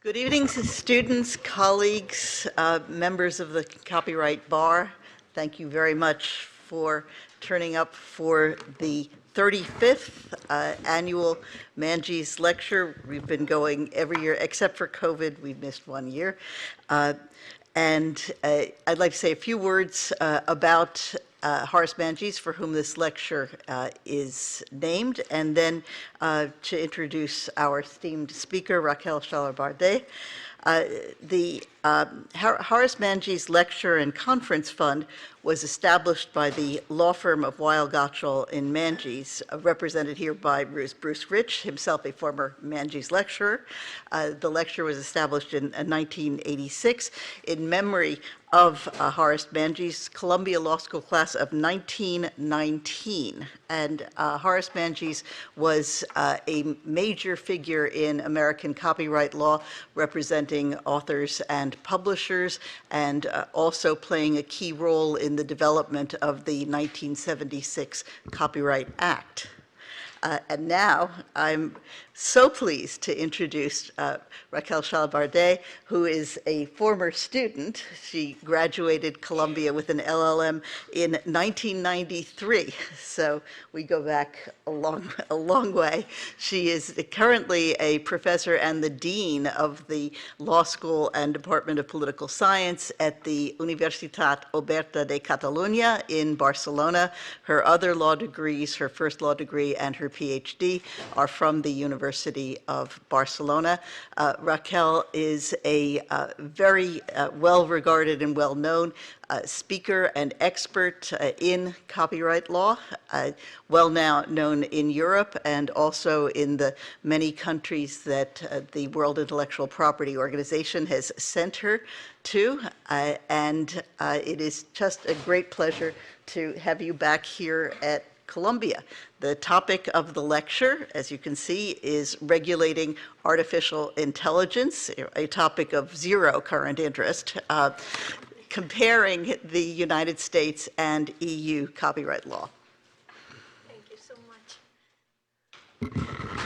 Good evening, students, colleagues, members of the Copyright Bar. Thank you very much for turning up for the 35th annual Manges lecture. We've been going every year, except for COVID, we've missed 1 year. I'd like to say a few words about Horace Manges, for whom this lecture is named, and then to introduce our esteemed speaker, Raquel Xalabader. The Horace Manges Lecture and Conference Fund was established by the law firm of Weil Gotshal in Manges, represented here by Bruce Rich, himself a former Manges lecturer. The lecture was established in 1986 in memory of Horace Manges' Columbia Law School class of 1919. And Horace Manges was a major figure in American copyright law, representing authors and publishers, and also playing a key role in the development of the 1976 Copyright Act. And now I'm so pleased to introduce Raquel Xalabader, who is a former student. She graduated Columbia with an LLM in 1993, so we go back a long way. She is currently a professor and the dean of the Law School and Department of Political Science at the Universitat Oberta de Catalunya in Barcelona. Her other law degrees, her first law degree and her PhD, are from the University of Barcelona. Raquel is a very well-regarded and well-known speaker and expert in copyright law, well now known in Europe and also in the many countries that the World Intellectual Property Organization has sent her to. It is just a great pleasure to have you back here at Columbia. The topic of the lecture, as you can see, is regulating artificial intelligence, a topic of zero current interest, comparing the United States and EU copyright law. Thank you so much.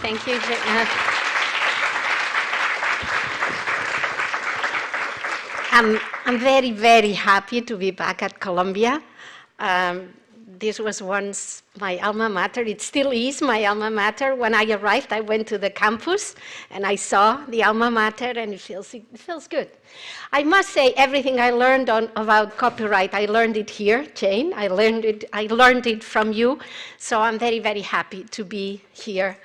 Thank you. I'm very, very happy to be back at Columbia. This was once my alma mater. It still is my alma mater. When I arrived, I went to the campus and I saw the alma mater, and it feels good. I must say, everything I learned about copyright, I learned it here, Jane. I learned it from you. So I'm very, very happy to be here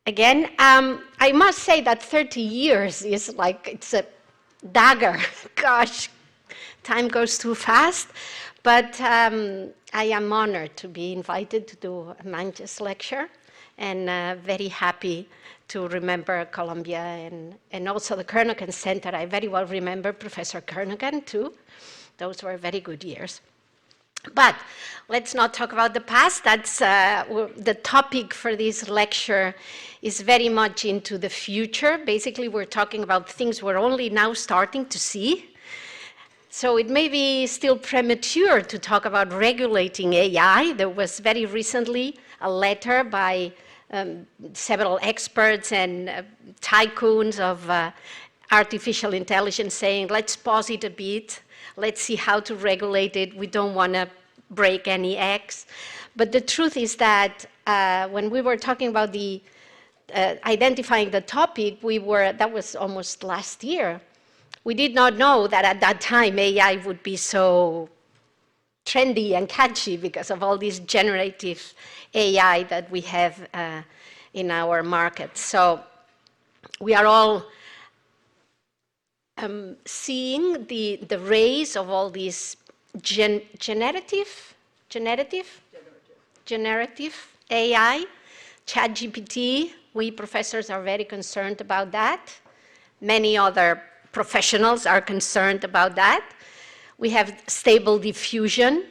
again. I must say that 30 years is like, it's a dagger. Gosh, time goes too fast. But I am honored to be invited to do a Manges lecture, and very happy to remember Columbia and also the Kernighan Center. I very well remember Professor Kernighan too. Those were very good years. But let's not talk about the past. That's the topic for this lecture is very much into the future. Basically, we're talking about things we're only now starting to see. So it may be still premature to talk about regulating AI. There was very recently a letter by several experts and tycoons of artificial intelligence saying, let's pause it a bit, let's see how to regulate it, we don't want to break any eggs. But the truth is that when we were talking about the identifying the topic, that was almost last year. We did not know that at that time AI would be so trendy and catchy because of all this generative AI that we have in our market. So we are all seeing the rise of all these generative AI, ChatGPT. We professors are very concerned about that. Many other professionals are concerned about that. We have stable diffusion,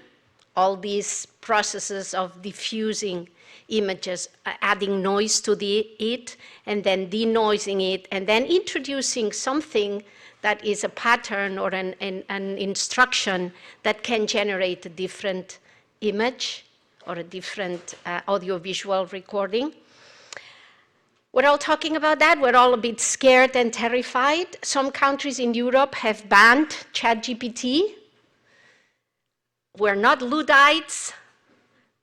all these processes of diffusing images, adding noise to it, and then denoising it, and then introducing something that is a pattern or an instruction that can generate a different image or a different audiovisual recording. We're all talking about that. We're all a bit scared and terrified. Some countries in Europe have banned ChatGPT. We're not Luddites,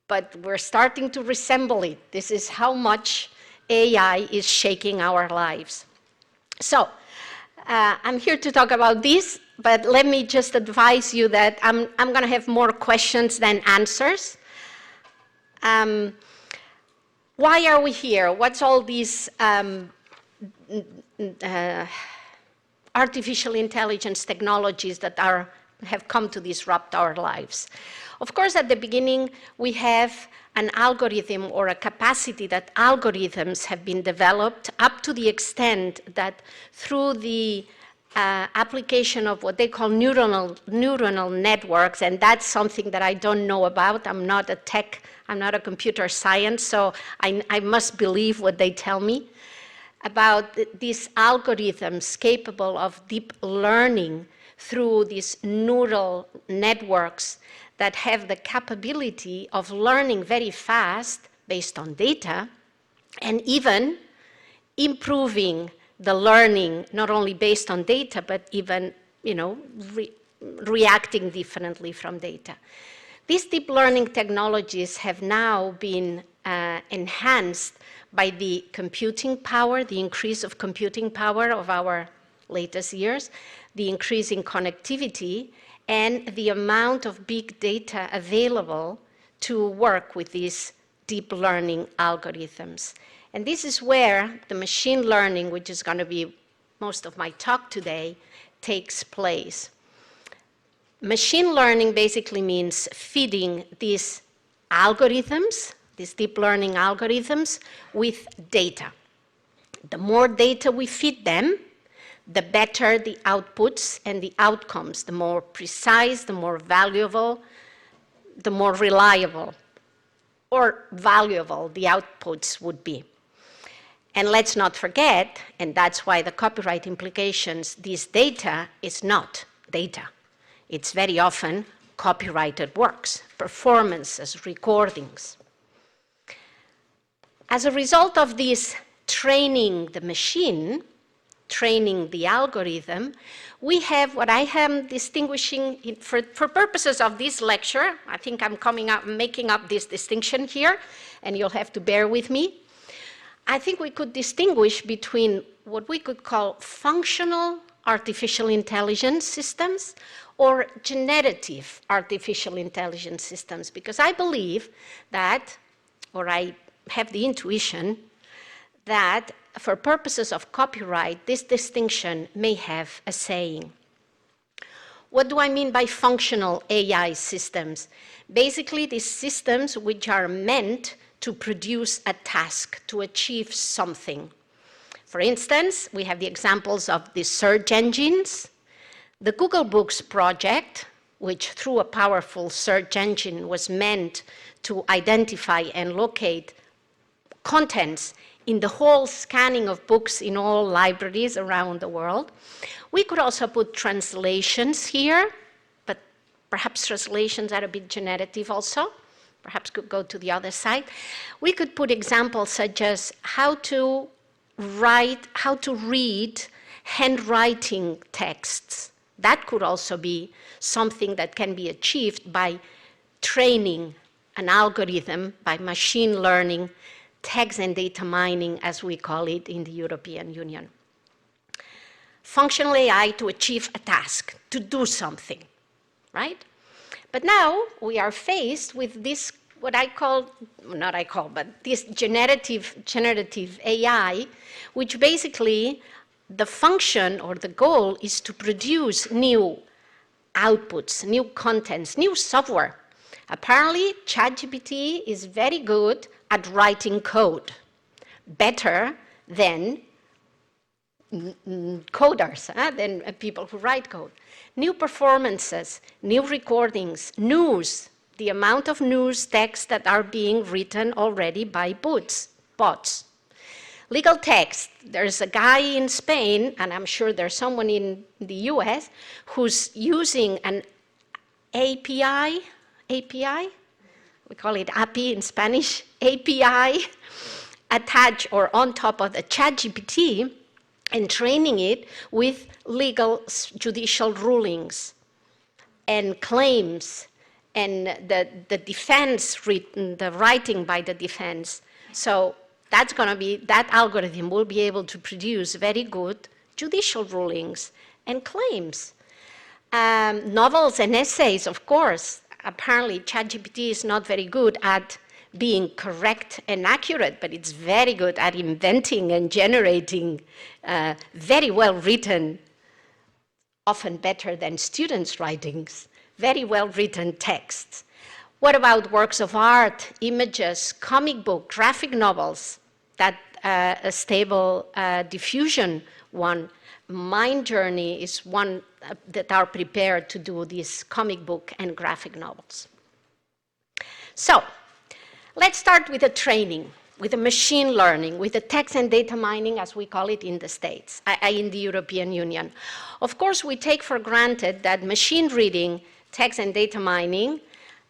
but we're starting to resemble it. This is how much AI is shaking our lives. So, I'm here to talk about this, but let me just advise you that I'm going to have more questions than answers. Why are we here? What's all these artificial intelligence technologies that have come to disrupt our lives? Of course, at the beginning, we have an algorithm or a capacity that algorithms have been developed up to the extent that through the application of what they call neuronal networks, and that's something that I don't know about. I'm not a computer science, so I must believe what they tell me about these algorithms capable of deep learning through these neural networks that have the capability of learning very fast based on data, and even improving the learning, not only based on data, but even, reacting differently from data. These deep learning technologies have now been enhanced by the computing power, the increase of computing power of our latest years, the increase in connectivity, and the amount of big data available to work with these deep learning algorithms. And this is where the machine learning, which is going to be most of my talk today, takes place. Machine learning basically means feeding these algorithms, these deep learning algorithms, with data. The more data we feed them, the better the outputs and the outcomes, the more precise, the more valuable, the more reliable or valuable the outputs would be. And let's not forget, and that's why the copyright implications, this data is not data. It's very often copyrighted works, performances, recordings. As a result of this training the machine, training the algorithm, we have what I am distinguishing for purposes of this lecture. I think I'm making up this distinction here, and you'll have to bear with me. I think we could distinguish between what we could call functional artificial intelligence systems or generative artificial intelligence systems, because I believe that, or I have the intuition, that for purposes of copyright, this distinction may have a saying. What do I mean by functional AI systems? Basically, these systems which are meant to produce a task, to achieve something. For instance, we have the examples of the search engines. The Google Books project, which through a powerful search engine was meant to identify and locate contents in the whole scanning of books in all libraries around the world. We could also put translations here, but perhaps translations are a bit generative also. Perhaps could go to the other side. We could put examples such as how to read handwriting texts. That could also be something that can be achieved by training an algorithm, by machine learning, text and data mining, as we call it in the European Union. Functional AI to achieve a task, to do something, right? But now we are faced with this, this generative AI, which basically the function or the goal is to produce new outputs, new contents, new software. Apparently, ChatGPT is very good at writing code, better than coders, than people who write code. New performances, new recordings, news, the amount of news texts that are being written already by bots. Legal text, there's a guy in Spain, and I'm sure there's someone in the US, who's using an API, we call it API in Spanish, API, attach or on top of the ChatGPT and training it with legal judicial rulings and claims and the defense written, the writing by the defense. So that's going to be, that algorithm will be able to produce very good judicial rulings and claims. Novels and essays, of course. Apparently, ChatGPT is not very good at being correct and accurate, but it's very good at inventing and generating very well-written, often better than students' writings, very well-written texts. What about works of art, images, comic book, graphic novels? That a stable diffusion one. Mind Journey is one that are prepared to do these comic book and graphic novels. So let's start with the training, with the machine learning, with the text and data mining, as we call it in the States, in the European Union. Of course, we take for granted that machine reading, text and data mining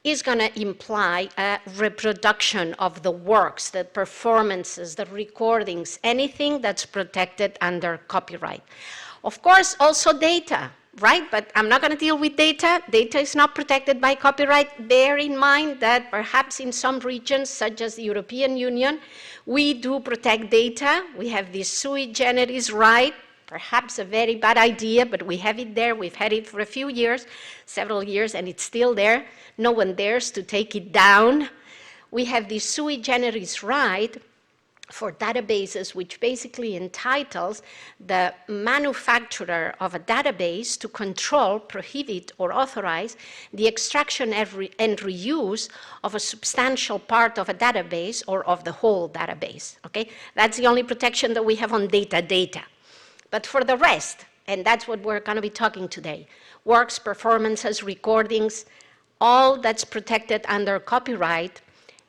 is going to imply a reproduction of the works, the performances, the recordings, anything that's protected under copyright. Of course, also data, right? But I'm not going to deal with data. Data is not protected by copyright. Bear in mind that perhaps in some regions, such as the European Union, we do protect data. We have this sui generis right, perhaps a very bad idea, but we have it there. We've had it for a few years, several years, and it's still there. No one dares to take it down. We have this sui generis right for databases, which basically entitles the manufacturer of a database to control, prohibit, or authorize the extraction and reuse of a substantial part of a database or of the whole database, okay? That's the only protection that we have on data. But for the rest, and that's what we're going to be talking today, works, performances, recordings, all that's protected under copyright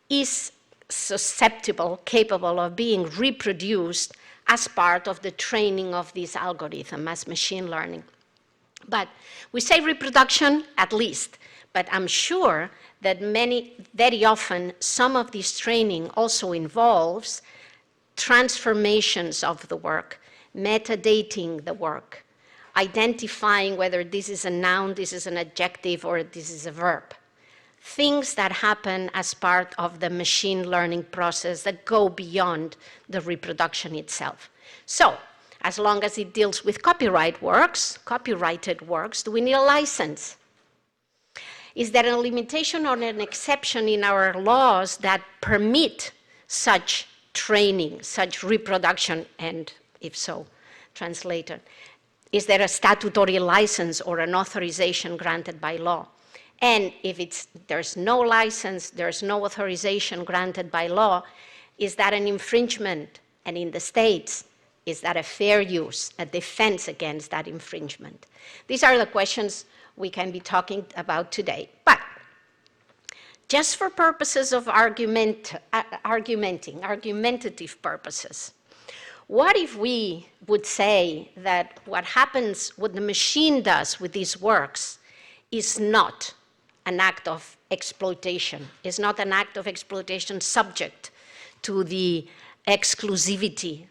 is susceptible, capable of being reproduced as part of the training of this algorithm as machine learning. But we say reproduction at least, but I'm sure that very often, some of this training also involves transformations of the work, metadating the work, identifying whether this is a noun, this is an adjective, or this is a verb. Things that happen as part of the machine learning process that go beyond the reproduction itself. So, as long as it deals with copyrighted works, do we need a license? Is there a limitation or an exception in our laws that permit such training, such reproduction, and if so, translated? Is there a statutory license or an authorization granted by law? And if there's no license, there's no authorization granted by law, is that an infringement? And in the States, is that a fair use, a defense against that infringement? These are the questions we can be talking about today. But just for purposes of argumentative purposes, what if we would say that what the machine does with these works is not an act of exploitation, is not an act of exploitation subject to the exclusivity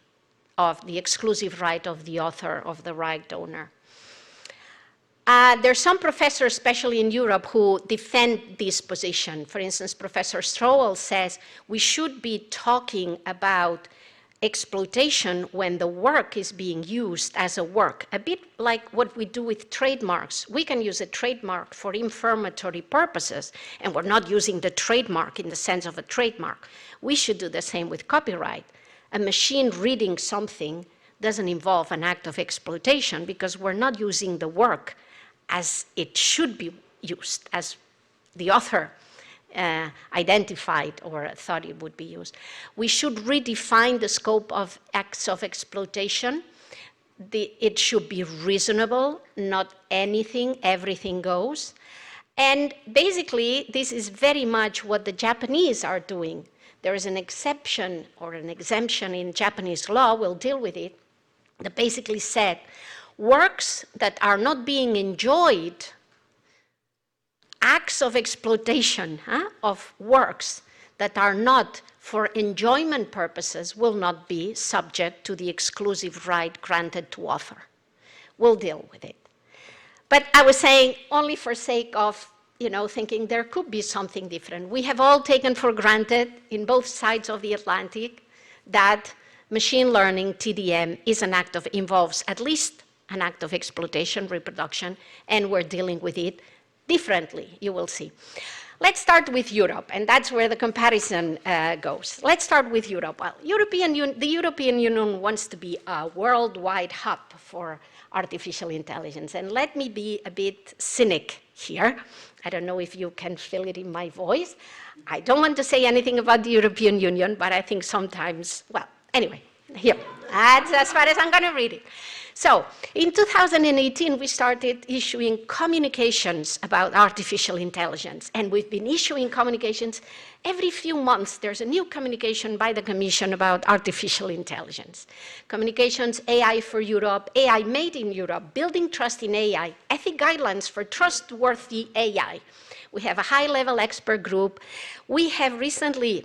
of the exclusive right of the author, of the right owner? There are some professors, especially in Europe, who defend this position. For instance, Professor Strowell says we should be talking about exploitation when the work is being used as a work, a bit like what we do with trademarks. We can use a trademark for informatory purposes, and we're not using the trademark in the sense of a trademark. We should do the same with copyright. A machine reading something doesn't involve an act of exploitation because we're not using the work as it should be used, as the author identified or thought it would be used. We should redefine the scope of acts of exploitation. It should be reasonable, not everything goes. And basically, this is very much what the Japanese are doing. There is an exception or an exemption in Japanese law, we'll deal with it, that basically said works that are not being enjoyed, acts of exploitation of works that are not for enjoyment purposes will not be subject to the exclusive right granted to author. We'll deal with it. But I was saying only for sake of thinking there could be something different. We have all taken for granted in both sides of the Atlantic that machine learning, TDM, involves at least an act of exploitation, reproduction, and we're dealing with it differently, you will see. Let's start with Europe, and that's where the comparison goes. Let's start with Europe. Well, the European Union wants to be a worldwide hub for artificial intelligence, and let me be a bit cynic here. I don't know if you can feel it in my voice. I don't want to say anything about the European Union, but I think sometimes, well, anyway, here. That's as far as I'm going to read it. So, in 2018, we started issuing communications about artificial intelligence, and we've been issuing communications every few months. There's a new communication by the Commission about artificial intelligence. Communications, AI for Europe, AI made in Europe, building trust in AI, ethic guidelines for trustworthy AI. We have a high-level expert group. We have recently,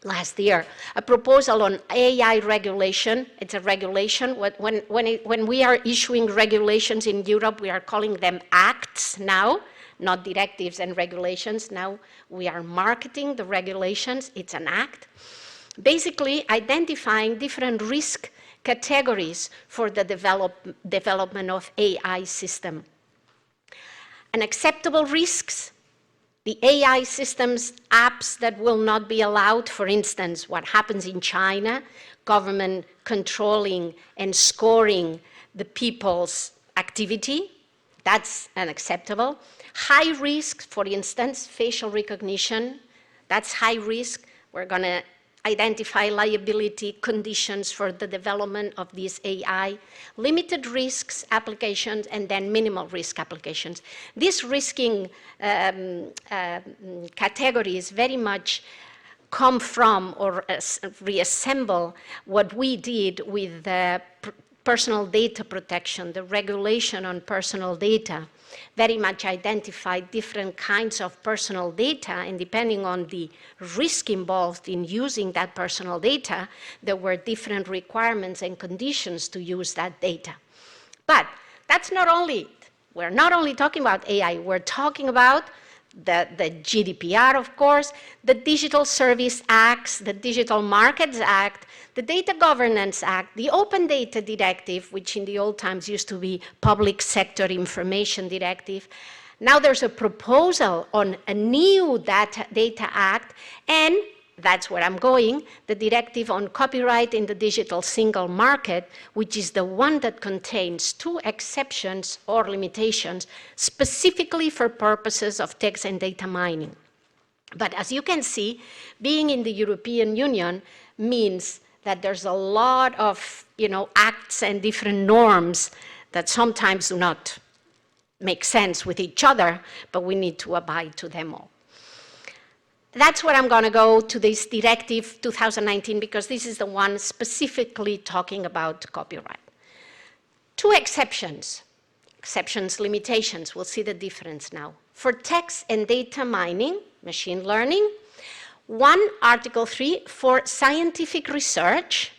last year, a proposal on AI regulation. It's a regulation. When we are issuing regulations in Europe, we are calling them acts now, not directives and regulations. Now we are marketing the regulations. It's an act. Basically identifying different risk categories for the development of AI system. Unacceptable risks, the AI systems, apps that will not be allowed, for instance, what happens in China, government controlling and scoring the people's activity, that's unacceptable. High risk, for instance, facial recognition, that's high risk. We're going to identify liability conditions for the development of this AI, limited risks applications, and then minimal risk applications. These risking categories very much come from or reassemble what we did with the personal data protection, the regulation on personal data, very much identified different kinds of personal data, and depending on the risk involved in using that personal data, there were different requirements and conditions to use that data. But that's not only it. We're not only talking about AI, we're talking about the GDPR, of course, the Digital Service Acts, the Digital Markets Act, the Data Governance Act, the Open Data Directive, which in the old times used to be Public Sector Information Directive. Now there's a proposal on a new Data Act, and that's where I'm going, the Directive on Copyright in the Digital Single Market, which is the one that contains 2 exceptions or limitations specifically for purposes of text and data mining. But as you can see, being in the European Union means that there's a lot of acts and different norms that sometimes do not make sense with each other, but we need to abide to them all. That's where I'm going to go to this Directive 2019, because this is the one specifically talking about copyright. 2 exceptions, limitations, we'll see the difference now. For text and data mining, machine learning, 1, Article 3, for scientific research,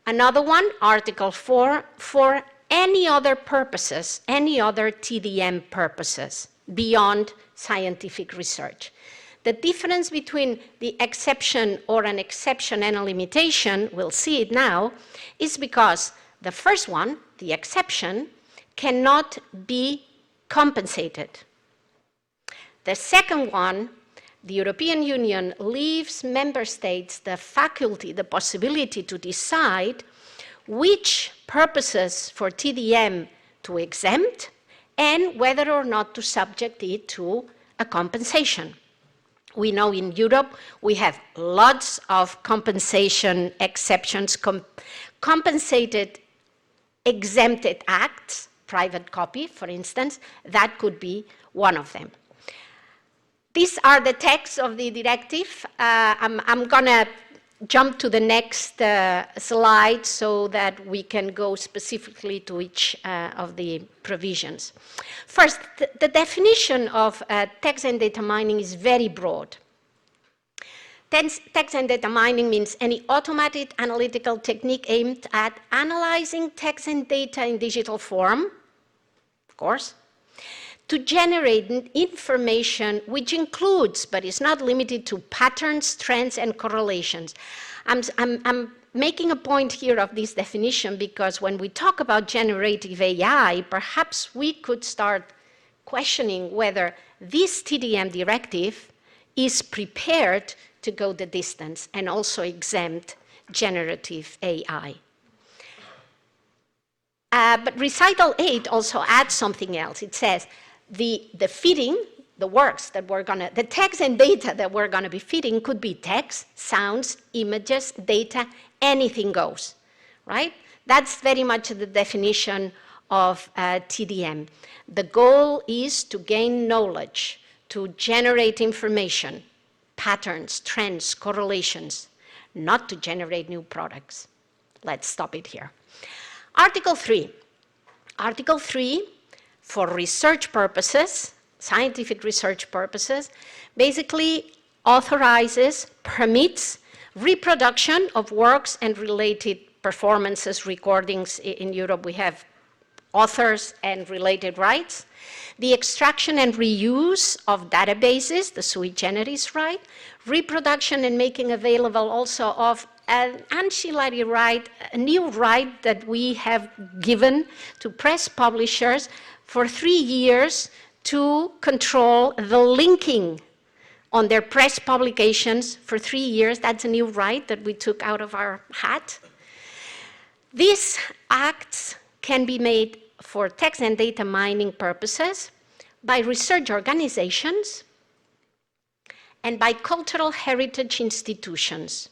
another one, Article 4, for any other purposes, any other TDM purposes beyond scientific research. The difference between the exception or an exception and a limitation, we'll see it now, is because the first one, the exception, cannot be compensated. The second one, the European Union leaves member states the faculty, the possibility to decide which purposes for TDM to exempt and whether or not to subject it to a compensation. We know in Europe we have lots of compensation exceptions, compensated exempted acts, private copy, for instance, that could be one of them. These are the texts of the directive. I'm going to jump to the next slide so that we can go specifically to each of the provisions. First, the definition of text and data mining is very broad. Text and data mining means any automated analytical technique aimed at analyzing text and data in digital form, of course, to generate information which includes, but is not limited to, patterns, trends, and correlations. I'm making a point here of this definition because when we talk about generative AI, perhaps we could start questioning whether this TDM directive is prepared to go the distance and also exempt generative AI. But recital 8 also adds something else. It says the feeding, the text and data that we're going to be feeding could be text, sounds, images, data, anything goes, right? That's very much the definition of TDM. The goal is to gain knowledge, to generate information, patterns, trends, correlations, not to generate new products. Let's stop it here. Article 3. Article 3, for research purposes, scientific research purposes, basically authorizes, permits reproduction of works and related performances, recordings. In Europe, we have authors and related rights, the extraction and reuse of databases, the sui generis right, reproduction and making available also of an ancillary right, a new right that we have given to press publishers for 3 years to control the linking on their press publications for 3 years. That's a new right that we took out of our hat. These acts can be made for text and data mining purposes by research organizations and by cultural heritage institutions.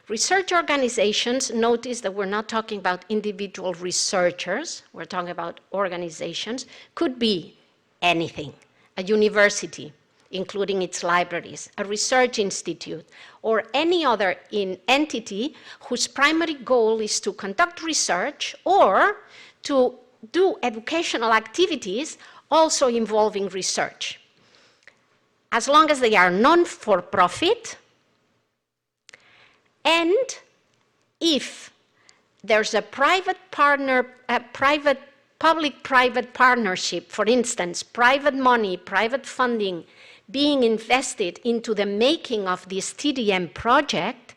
Research organizations, notice that we're not talking about individual researchers, we're talking about organizations, could be anything, a university, including its libraries, a research institute, or any other entity whose primary goal is to conduct research or to do educational activities also involving research. As long as they are non-for-profit, and if there's a public-private partnership, for instance, private money, private funding being invested into the making of this TDM project,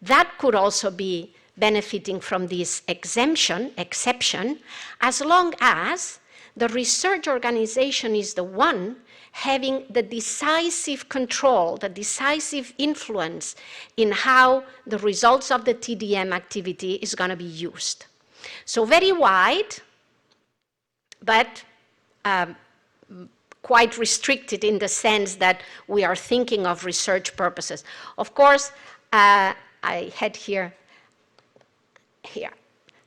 that could also be benefiting from this exception, as long as the research organization is the one having the decisive control, the decisive influence in how the results of the TDM activity is going to be used. So very wide, but quite restricted in the sense that we are thinking of research purposes. Of course, I had here,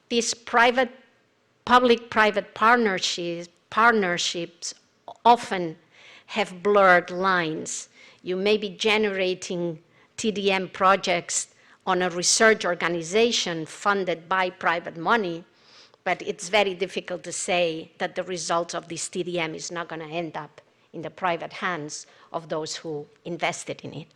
these public-private partnerships often have blurred lines. You may be generating TDM projects on a research organization funded by private money, but it's very difficult to say that the result of this TDM is not going to end up in the private hands of those who invested in it.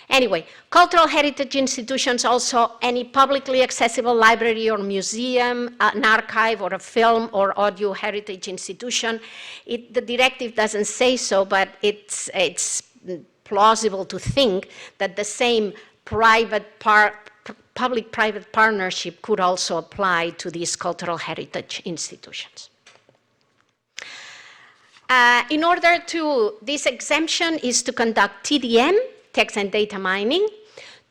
Anyway, cultural heritage institutions, also any publicly accessible library or museum, an archive or a film or audio heritage institution. The directive doesn't say so, but it's plausible to think that the same public-private partnership could also apply to these cultural heritage institutions. In order to, this exemption is to conduct TDM, text and data mining,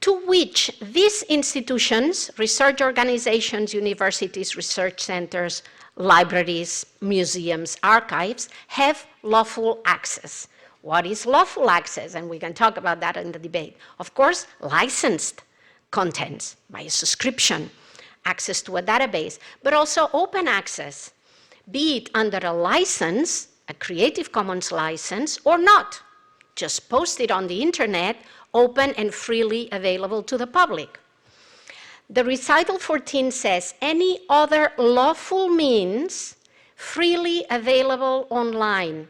to which these institutions, research organizations, universities, research centers, libraries, museums, archives, have lawful access. What is lawful access? And we can talk about that in the debate. Of course, licensed contents by a subscription, access to a database, but also open access, be it under a license, a Creative Commons license, or not. Just post it on the internet, open and freely available to the public. The recital 14 says, any other lawful means freely available online.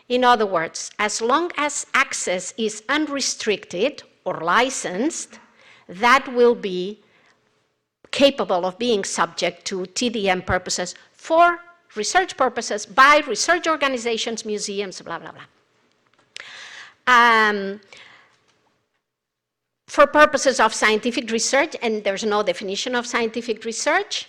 In other words, as long as access is unrestricted, or licensed, that will be capable of being subject to TDM purposes for research purposes by research organizations, museums, blah, blah, blah. For purposes of scientific research, and there's no definition of scientific research,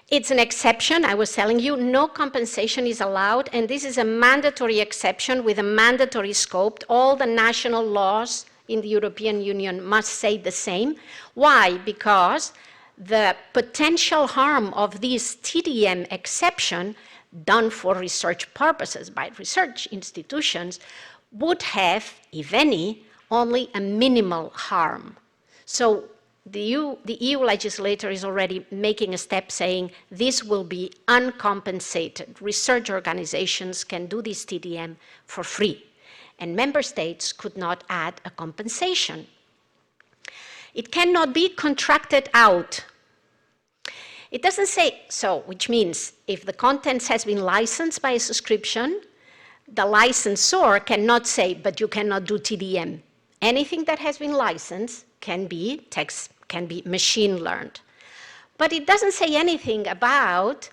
it's an exception. I was telling you, no compensation is allowed, and this is a mandatory exception with a mandatory scope. All the national laws in the European Union must say the same. Why? Because the potential harm of this TDM exception done for research purposes by research institutions would have, if any, only a minimal harm. So the EU legislator is already making a step saying this will be uncompensated. Research organizations can do this TDM for free, and member states could not add a compensation. It cannot be contracted out. It doesn't say so, which means if the contents has been licensed by a subscription, the licensor cannot say, but you cannot do TDM. Anything that has been licensed can be machine learned. But it doesn't say anything about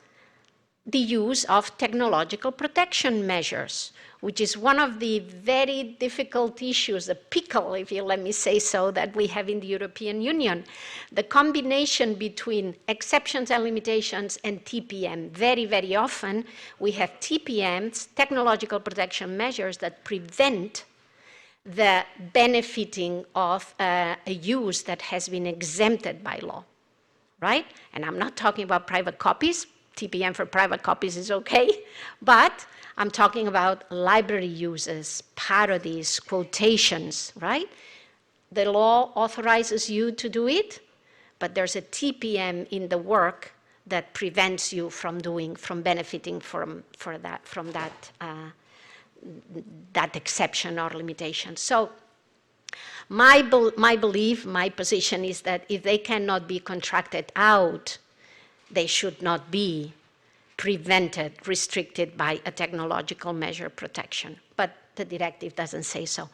the use of technological protection measures, which is one of the very difficult issues, a pickle, if you let me say so, that we have in the European Union. The combination between exceptions and limitations and TPM. Very, very often we have TPMs, technological protection measures, that prevent the benefiting of a use that has been exempted by law, right? And I'm not talking about private copies. TPM for private copies is okay, but I'm talking about library uses, parodies, quotations, right? The law authorizes you to do it, but there's a TPM in the work that prevents you from benefiting from that exception or limitation. So my belief, my position is that if they cannot be contracted out, they should not be prevented, restricted by a technological measure protection. But the directive doesn't say so.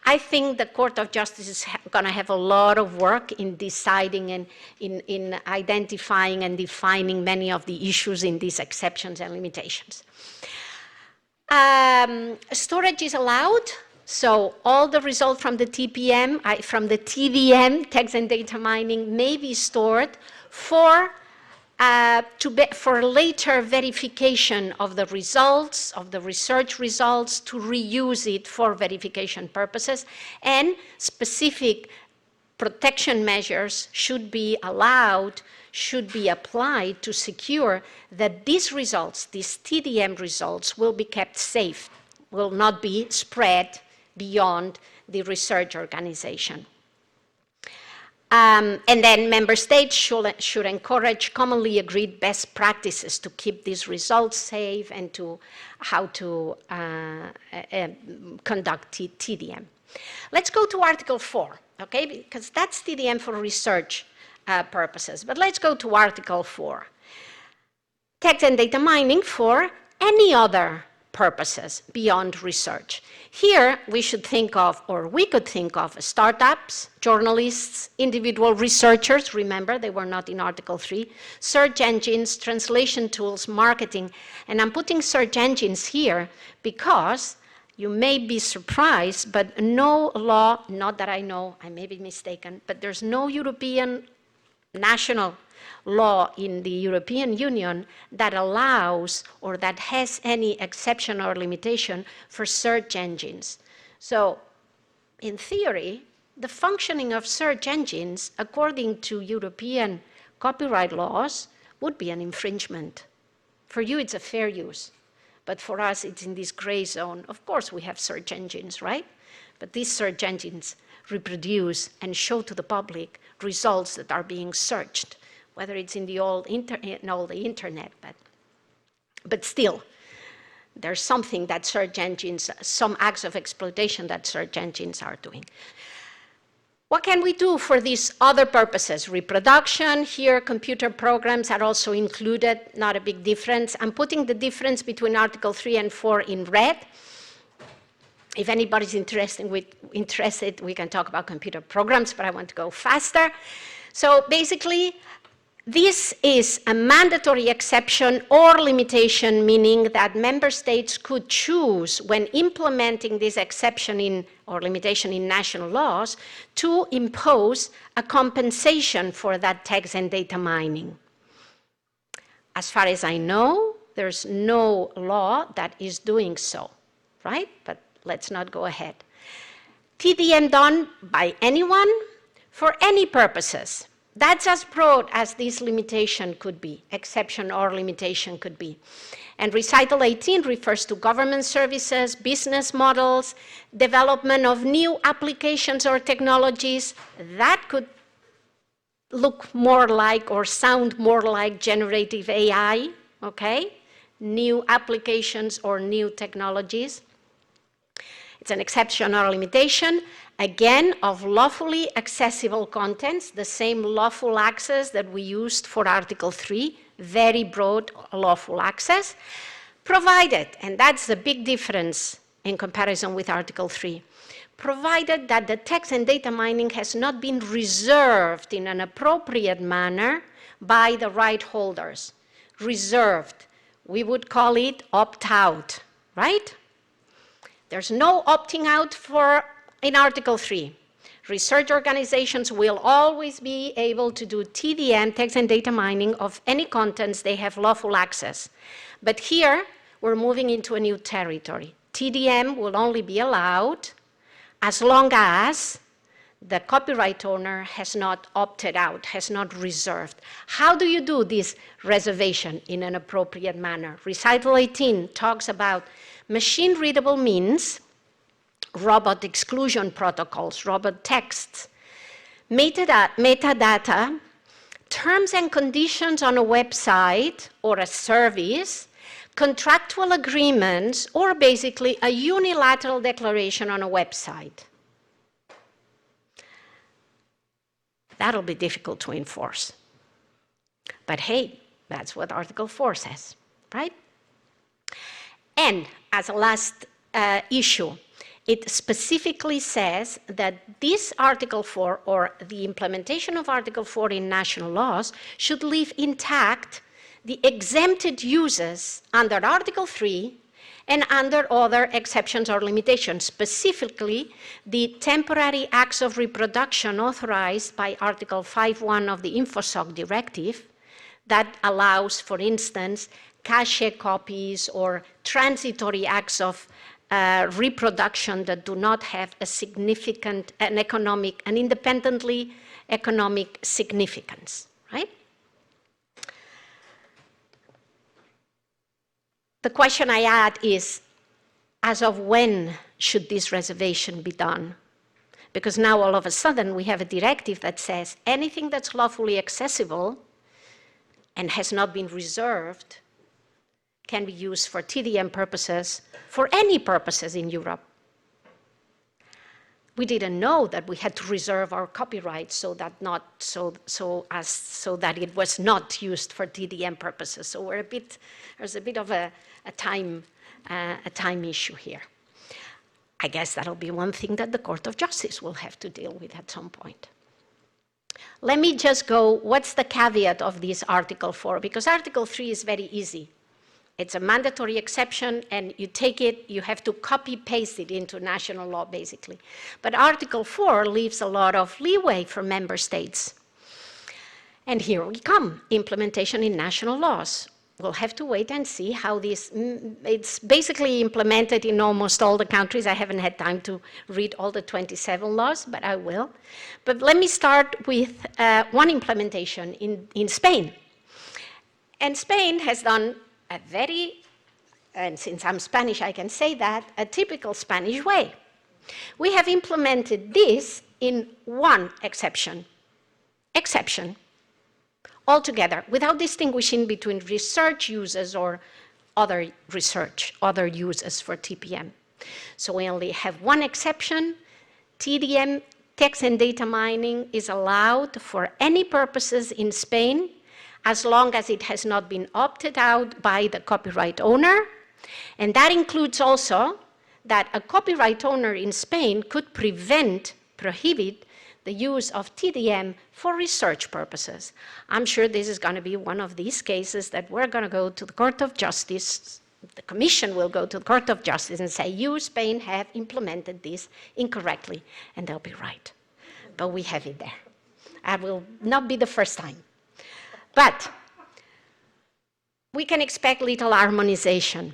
I think the Court of Justice is going to have a lot of work in deciding and in identifying and defining many of the issues in these exceptions and limitations. Storage is allowed, so all the results from the TDM, text and data mining, may be stored for later verification of the results, of the research results, to reuse it for verification purposes, and specific protection measures should be allowed, should be applied to secure that these results, these TDM results, will be kept safe, will not be spread beyond the research organization. And then member states should encourage commonly agreed best practices to keep these results safe and to how to conduct TDM. Let's go to Article 4, okay? Because that's TDM for research purposes. But let's go to Article 4. Text and data mining for any other purposes beyond research. Here we should think of, or we could think of, startups, journalists, individual researchers, remember they were not in Article 3, search engines, translation tools, marketing, and I'm putting search engines here because you may be surprised, but no law, not that I know, I may be mistaken, but there's no European national law in the European Union that allows or that has any exception or limitation for search engines. So, in theory, the functioning of search engines, according to European copyright laws, would be an infringement. For you, it's a fair use. But for us, it's in this gray zone. Of course, we have search engines, right? But these search engines reproduce and show to the public results that are being searched, whether it's in the old internet, but still, there's something that search engines, some acts of exploitation that search engines are doing. What can we do for these other purposes? Reproduction, here computer programs are also included, not a big difference. I'm putting the difference between Article 3 and 4 in red. If anybody's interested, we can talk about computer programs, but I want to go faster. So basically, this is a mandatory exception or limitation, meaning that member states could choose, when implementing this exception or limitation in national laws, to impose a compensation for that text and data mining. As far as I know, there's no law that is doing so, right? But let's not go ahead. TDM done by anyone for any purposes. That's as broad as this limitation could be, exception or limitation could be. And recital 18 refers to government services, business models, development of new applications or technologies that could look more like or sound more like generative AI, okay? New applications or new technologies. It's an exception or limitation, again, of lawfully accessible contents, the same lawful access that we used for Article 3, very broad lawful access, provided, and that's the big difference in comparison with Article 3, provided that the text and data mining has not been reserved in an appropriate manner by the right holders. Reserved, we would call it opt-out, right? There's no opting out in Article 3. Research organizations will always be able to do TDM, text and data mining, of any contents they have lawful access. But here, we're moving into a new territory. TDM will only be allowed as long as the copyright owner has not opted out, has not reserved. How do you do this reservation in an appropriate manner? Recital 18 talks about machine-readable means, robot exclusion protocols, robot texts, metadata, terms and conditions on a website or a service, contractual agreements, or basically a unilateral declaration on a website. That'll be difficult to enforce. But hey, that's what Article 4 says, right? And as a last issue, it specifically says that this Article 4, or the implementation of Article 4 in national laws, should leave intact the exempted uses under Article 3 and under other exceptions or limitations, specifically the temporary acts of reproduction authorized by Article 5.1 of the InfoSoc directive that allows, for instance, cache copies or transitory acts of reproduction that do not have a significant and independently economic significance, right? The question I add is, as of when should this reservation be done? Because now all of a sudden we have a directive that says anything that's lawfully accessible and has not been reserved can be used for TDM purposes, for any purposes in Europe. We didn't know that we had to reserve our copyright so that it was not used for TDM purposes. So there's a bit of a time issue here. I guess that'll be one thing that the Court of Justice will have to deal with at some point. Let me just go, what's the caveat of this Article 4? Because Article 3 is very easy. It's a mandatory exception, and you take it, you have to copy-paste it into national law, basically. But Article 4 leaves a lot of leeway for member states. And here we come, implementation in national laws. We'll have to wait and see how this, it's basically implemented in almost all the countries. I haven't had time to read all the 27 laws, but I will. But let me start with one implementation in Spain. And Spain has done a very, and since I'm Spanish, I can say that, a typical Spanish way. We have implemented this in one exception, altogether, without distinguishing between research uses or other research, other uses for TPM. So we only have one exception. TDM, text and data mining, is allowed for any purposes in Spain, as long as it has not been opted out by the copyright owner. And that includes also that a copyright owner in Spain could prohibit the use of TDM for research purposes. I'm sure this is going to be one of these cases that we're going to go to the Court of Justice. The Commission will go to the Court of Justice and say, you, Spain, have implemented this incorrectly, and they'll be right. But we have it there. It will not be the first time. But we can expect little harmonization.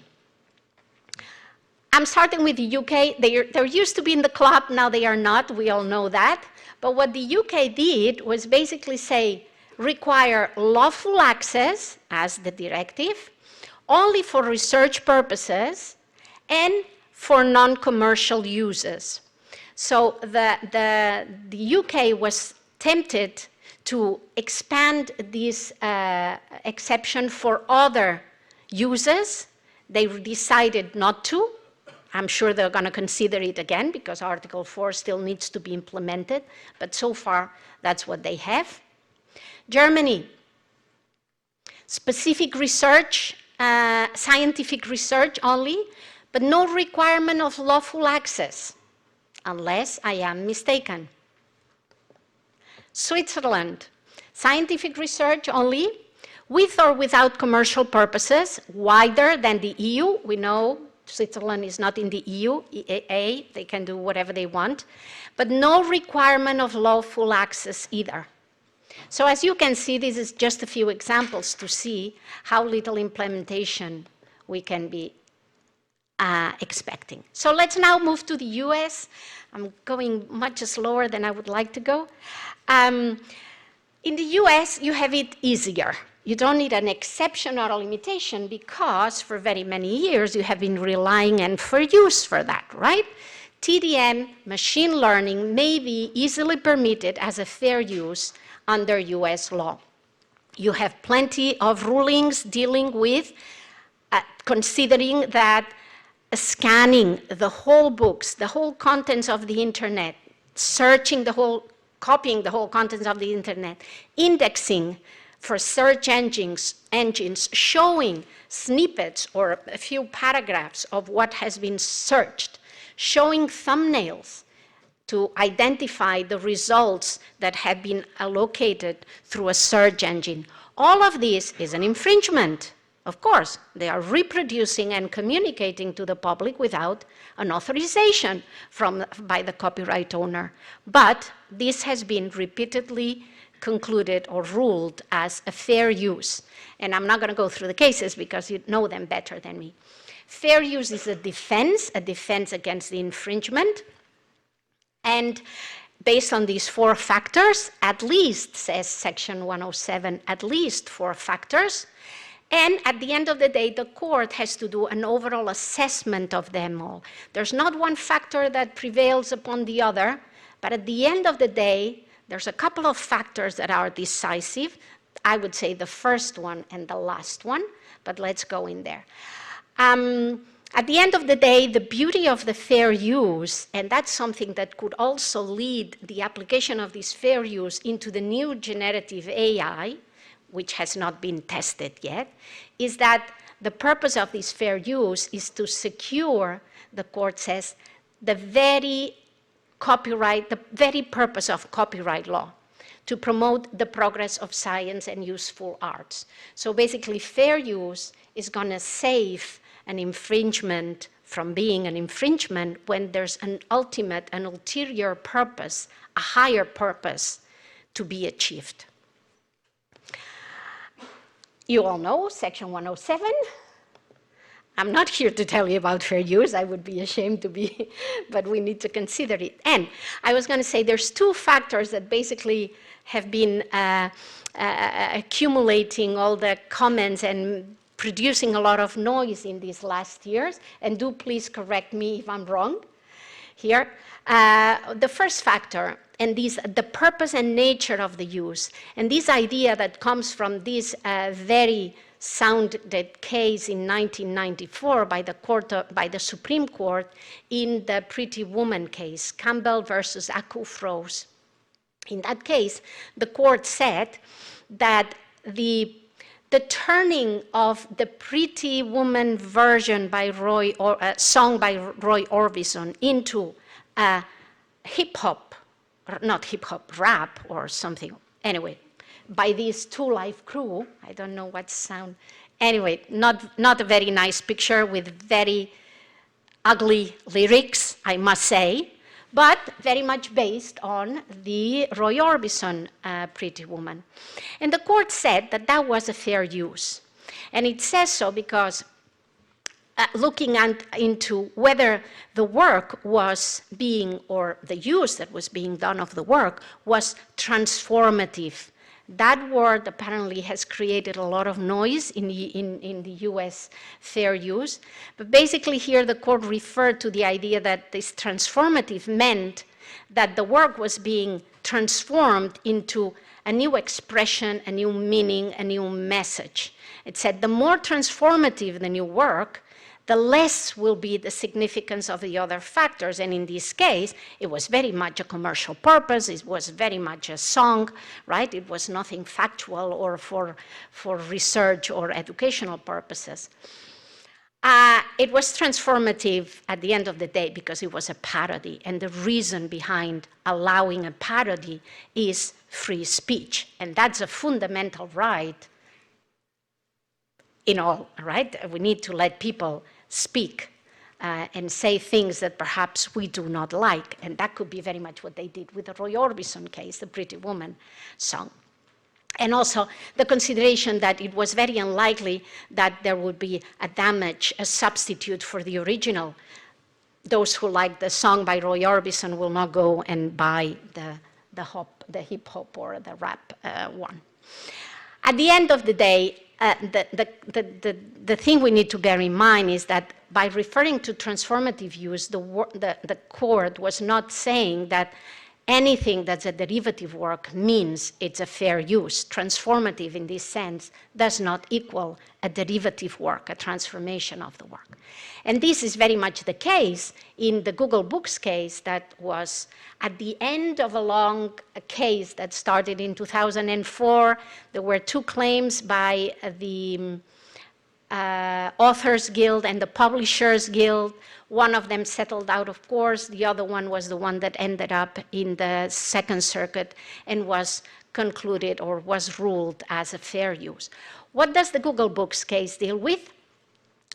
I'm starting with the UK. They're used to be in the club, now they are not, we all know that. But what the UK did was basically say, require lawful access, as the directive, only for research purposes and for non-commercial uses. So the UK was tempted to expand this exception for other uses. They decided not to. I'm sure they're going to consider it again because Article 4 still needs to be implemented, but so far that's what they have. Germany, specific research, scientific research only, but no requirement of lawful access, unless I am mistaken. Switzerland, scientific research only, with or without commercial purposes, wider than the EU. We know Switzerland is not in the EU, EEA, they can do whatever they want, but no requirement of lawful access either. So as you can see, this is just a few examples to see how little implementation we can be expecting. So let's now move to the US. I'm going much slower than I would like to go. In the US, you have it easier. You don't need an exception or a limitation because for very many years you have been relying on fair use for that, right? TDM, machine learning, may be easily permitted as a fair use under US law. You have plenty of rulings dealing with considering that scanning the whole books, the whole contents of the internet, copying the whole contents of the internet, indexing for search engines showing snippets or a few paragraphs of what has been searched, showing thumbnails to identify the results that have been allocated through a search engine. All of this is an infringement. Of course, they are reproducing and communicating to the public without an authorization by the copyright owner. But this has been repeatedly concluded or ruled as a fair use. And I'm not going to go through the cases because you know them better than me. Fair use is a defense against the infringement. And based on these 4 factors, at least, says Section 107, at least 4 factors. And at the end of the day, the court has to do an overall assessment of them all. There's not one factor that prevails upon the other, but at the end of the day, there's a couple of factors that are decisive. I would say the first one and the last one, but let's go in there. At the end of the day, the beauty of the fair use, and that's something that could also lead the application of this fair use into the new generative AI, which has not been tested yet, is that the purpose of this fair use is to secure, the court says, the very purpose of copyright law, to promote the progress of science and useful arts. So basically, fair use is going to save an infringement from being an infringement when there's an ulterior purpose, a higher purpose to be achieved. You all know Section 107. I'm not here to tell you about fair use. I would be ashamed to be, but we need to consider it. And I was going to say there's 2 factors that basically have been accumulating all the comments and producing a lot of noise in these last years. And do please correct me if I'm wrong here. The first factor, and the purpose and nature of the use, and this idea that comes from this very sounded case in 1994 by the Supreme Court in the Pretty Woman case, Campbell versus Akuf-Rose. In that case, the court said that the the turning of the Pretty Woman version by song by Roy Orbison into a hip-hop, or not hip-hop, rap or something, anyway, by this Two Live crew. I don't know what sound. Anyway, not a very nice picture with very ugly lyrics, I must say, but very much based on the Roy Orbison Pretty Woman. And the court said that that was a fair use. And it says so because looking into whether the work was being, or the use that was being done of the work was transformative. That word apparently has created a lot of noise in the US fair use. But basically here the court referred to the idea that this transformative meant that the work was being transformed into a new expression, a new meaning, a new message. It said the more transformative the new work, the less will be the significance of the other factors. And in this case, it was very much a commercial purpose. It was very much a song, right? It was nothing factual or for research or educational purposes. It was transformative at the end of the day because it was a parody. And the reason behind allowing a parody is free speech. And that's a fundamental right in all, right? We need to let people speak and say things that perhaps we do not like. And that could be very much what they did with the Roy Orbison case, the Pretty Woman song. And also the consideration that it was very unlikely that there would be a substitute for the original. Those who like the song by Roy Orbison will not go and buy the hip hop or the rap one. At the end of the day, the thing we need to bear in mind is that by referring to transformative use, the court was not saying that anything that's a derivative work means it's a fair use. Transformative in this sense does not equal a derivative work, a transformation of the work. And this is very much the case in the Google Books case that was at the end of a long case that started in 2004. There were two claims by the Authors Guild and the Publishers Guild. One of them settled out of course. The other one was the one that ended up in the Second Circuit and was concluded or was ruled as a fair use. What does the Google Books case deal with?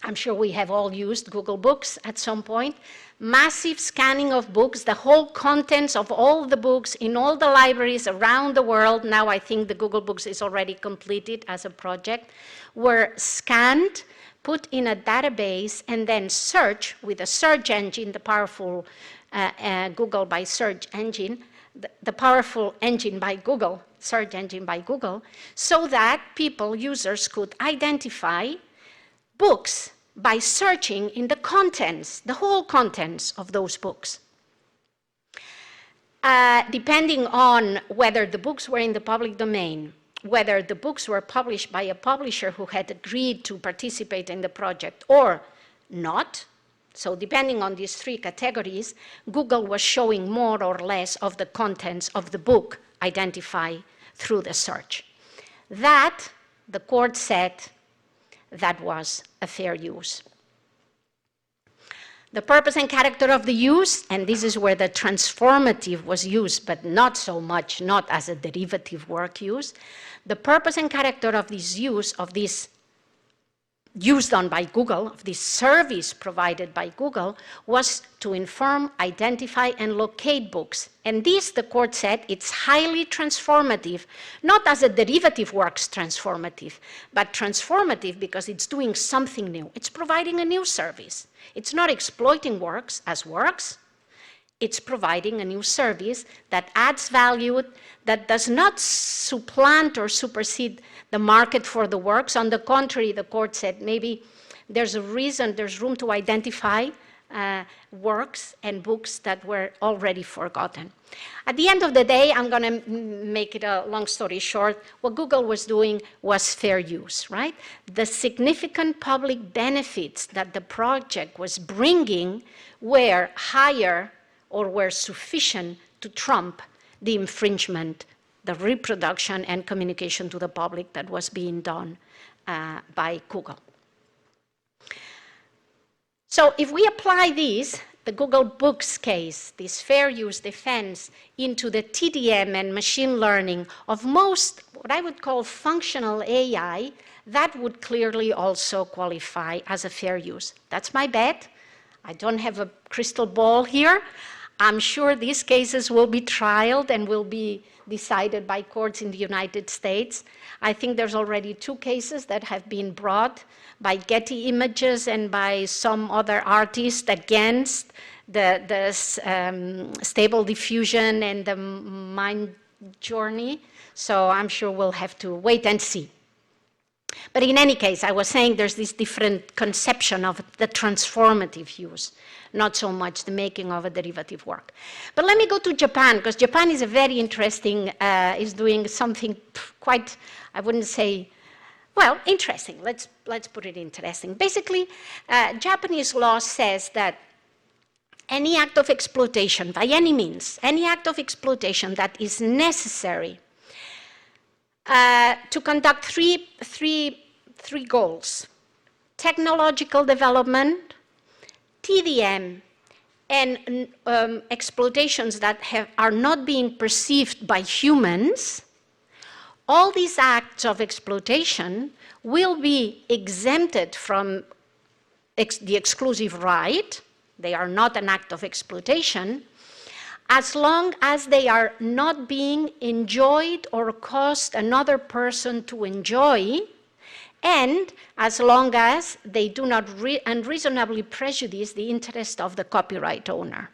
I'm sure we have all used Google Books at some point. Massive scanning of books, the whole contents of all the books in all the libraries around the world. Now I think the Google Books is already completed as a project, were scanned, put in a database, and then search with a search engine, the powerful Google by search engine, the powerful engine by Google, search engine by Google, so that people, users could identify books by searching in the contents, the whole contents of those books. Depending on whether the books were in the public domain, whether the books were published by a publisher who had agreed to participate in the project or not, so depending on these three categories, Google was showing more or less of the contents of the book identified through the search. That, the court said, that was a fair use. The purpose and character of the use, and this is where the transformative was used, but not so much, not as a derivative work use. The purpose and character of this use done by Google, of this service provided by Google, was to inform, identify, and locate books. And this, the court said, it's highly transformative, not as a derivative works transformative, but transformative because it's doing something new. It's providing a new service. It's not exploiting works as works. It's providing a new service that adds value, that does not supplant or supersede the market for the works. On the contrary, the court said maybe there's room to identify works and books that were already forgotten. At the end of the day, I'm going to make it a long story short, what Google was doing was fair use, right? The significant public benefits that the project was bringing were higher or were sufficient to trump the infringement, the reproduction and communication to the public that was being done by Google. So if we apply these, the Google Books case, this fair use defense, into the TDM and machine learning of most, what I would call functional AI, that would clearly also qualify as a fair use. That's my bet. I don't have a crystal ball here. I'm sure these cases will be trialed and will be decided by courts in the United States. I think there's already 2 cases that have been brought by Getty Images and by some other artists against the stable diffusion and the mind journey. So I'm sure we'll have to wait and see. But in any case, I was saying there's this different conception of the transformative use, not so much the making of a derivative work. But let me go to Japan, because Japan is a very interesting, is doing something quite, I wouldn't say, well, interesting. Let's put it interesting. Basically, Japanese law says that any act of exploitation, by any means, any act of exploitation that is necessary to conduct three goals: technological development, TDM, and exploitations that are not being perceived by humans. All these acts of exploitation will be exempted from the exclusive right. They are not an act of exploitation, as long as they are not being enjoyed or caused another person to enjoy, and as long as they do not unreasonably prejudice the interest of the copyright owner.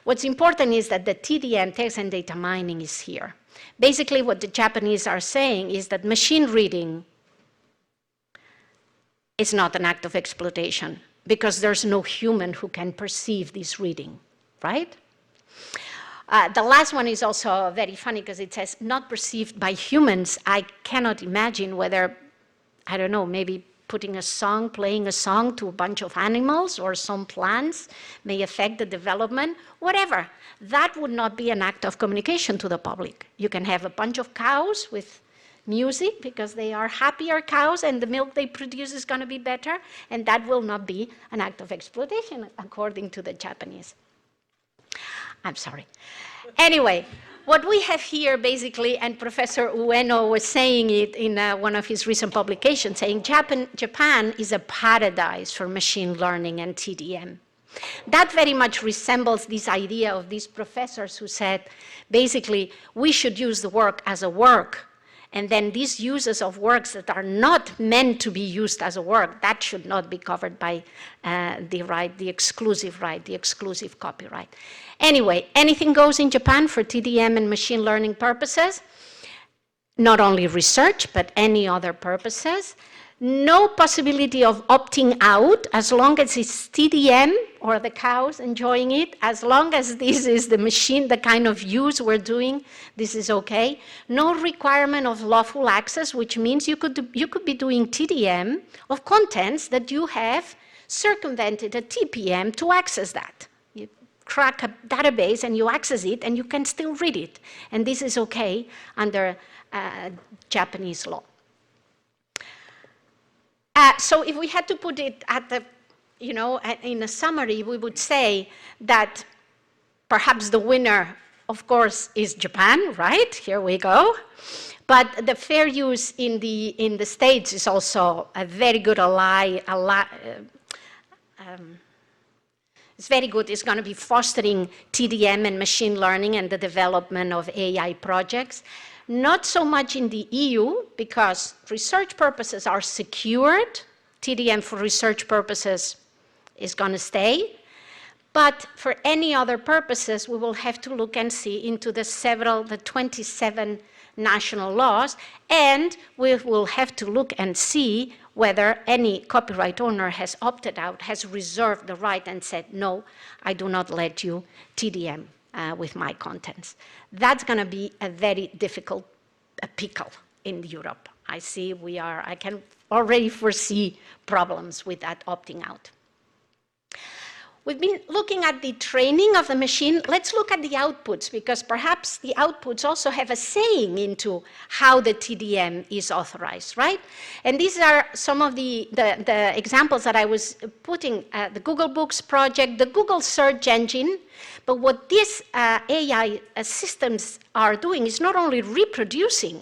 What's important is that the TDM, text and data mining, is here. Basically, what the Japanese are saying is that machine reading is not an act of exploitation because there's no human who can perceive this reading, right? The last one is also very funny because it says not perceived by humans. I cannot imagine whether, I don't know, maybe putting a song, playing a song to a bunch of animals or some plants may affect the development, whatever. That would not be an act of communication to the public. You can have a bunch of cows with music because they are happier cows and the milk they produce is going to be better, and that will not be an act of exploitation according to the Japanese. I'm sorry. Anyway, what we have here basically, and Professor Ueno was saying it in one of his recent publications, saying Japan is a paradise for machine learning and TDM. That very much resembles this idea of these professors who said, basically, we should use the work as a work, and then these uses of works that are not meant to be used as a work, that should not be covered by the exclusive right, the exclusive copyright. Anyway, anything goes in Japan for TDM and machine learning purposes, not only research, but any other purposes. No possibility of opting out as long as it's TDM or the cows enjoying it, as long as this is the machine, the kind of use we're doing, this is okay. No requirement of lawful access, which means you could be doing TDM of contents that you have circumvented a TPM to access that. You crack a database and you access it and you can still read it. And this is okay under Japanese law. So if we had to put it at the, in a summary, we would say that perhaps the winner, of course, is Japan, right? Here we go. But the fair use in the States is also a very good ally. It's very good. It's going to be fostering TDM and machine learning and the development of AI projects. Not so much in the EU, because research purposes are secured. TDM for research purposes is going to stay. But for any other purposes, we will have to look and see into the 27 national laws, and we will have to look and see whether any copyright owner has opted out, has reserved the right and said, no, I do not let you TDM with my contents. That's going to be a very difficult pickle in Europe. I can already foresee problems with that opting out. We've been looking at the training of the machine. Let's look at the outputs, because perhaps the outputs also have a saying into how the TDM is authorized, right? And these are some of the examples that I was putting, the Google Books project, the Google search engine. But what these AI systems are doing is not only reproducing,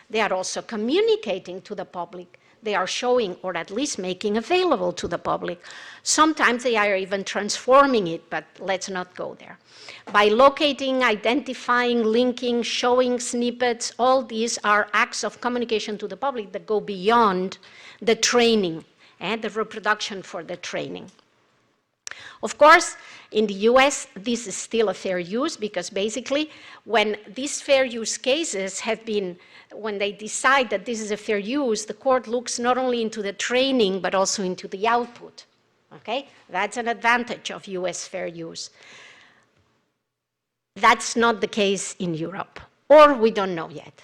they are also communicating to the public. They are showing, or at least making available to the public. Sometimes they are even transforming it, but let's not go there. By locating, identifying, linking, showing snippets, all these are acts of communication to the public that go beyond the training and the reproduction for the training. Of course, in the US, this is still a fair use, because basically when these fair use cases have been, when they decide that this is a fair use, the court looks not only into the training, but also into the output, okay? That's an advantage of US fair use. That's not the case in Europe, or we don't know yet.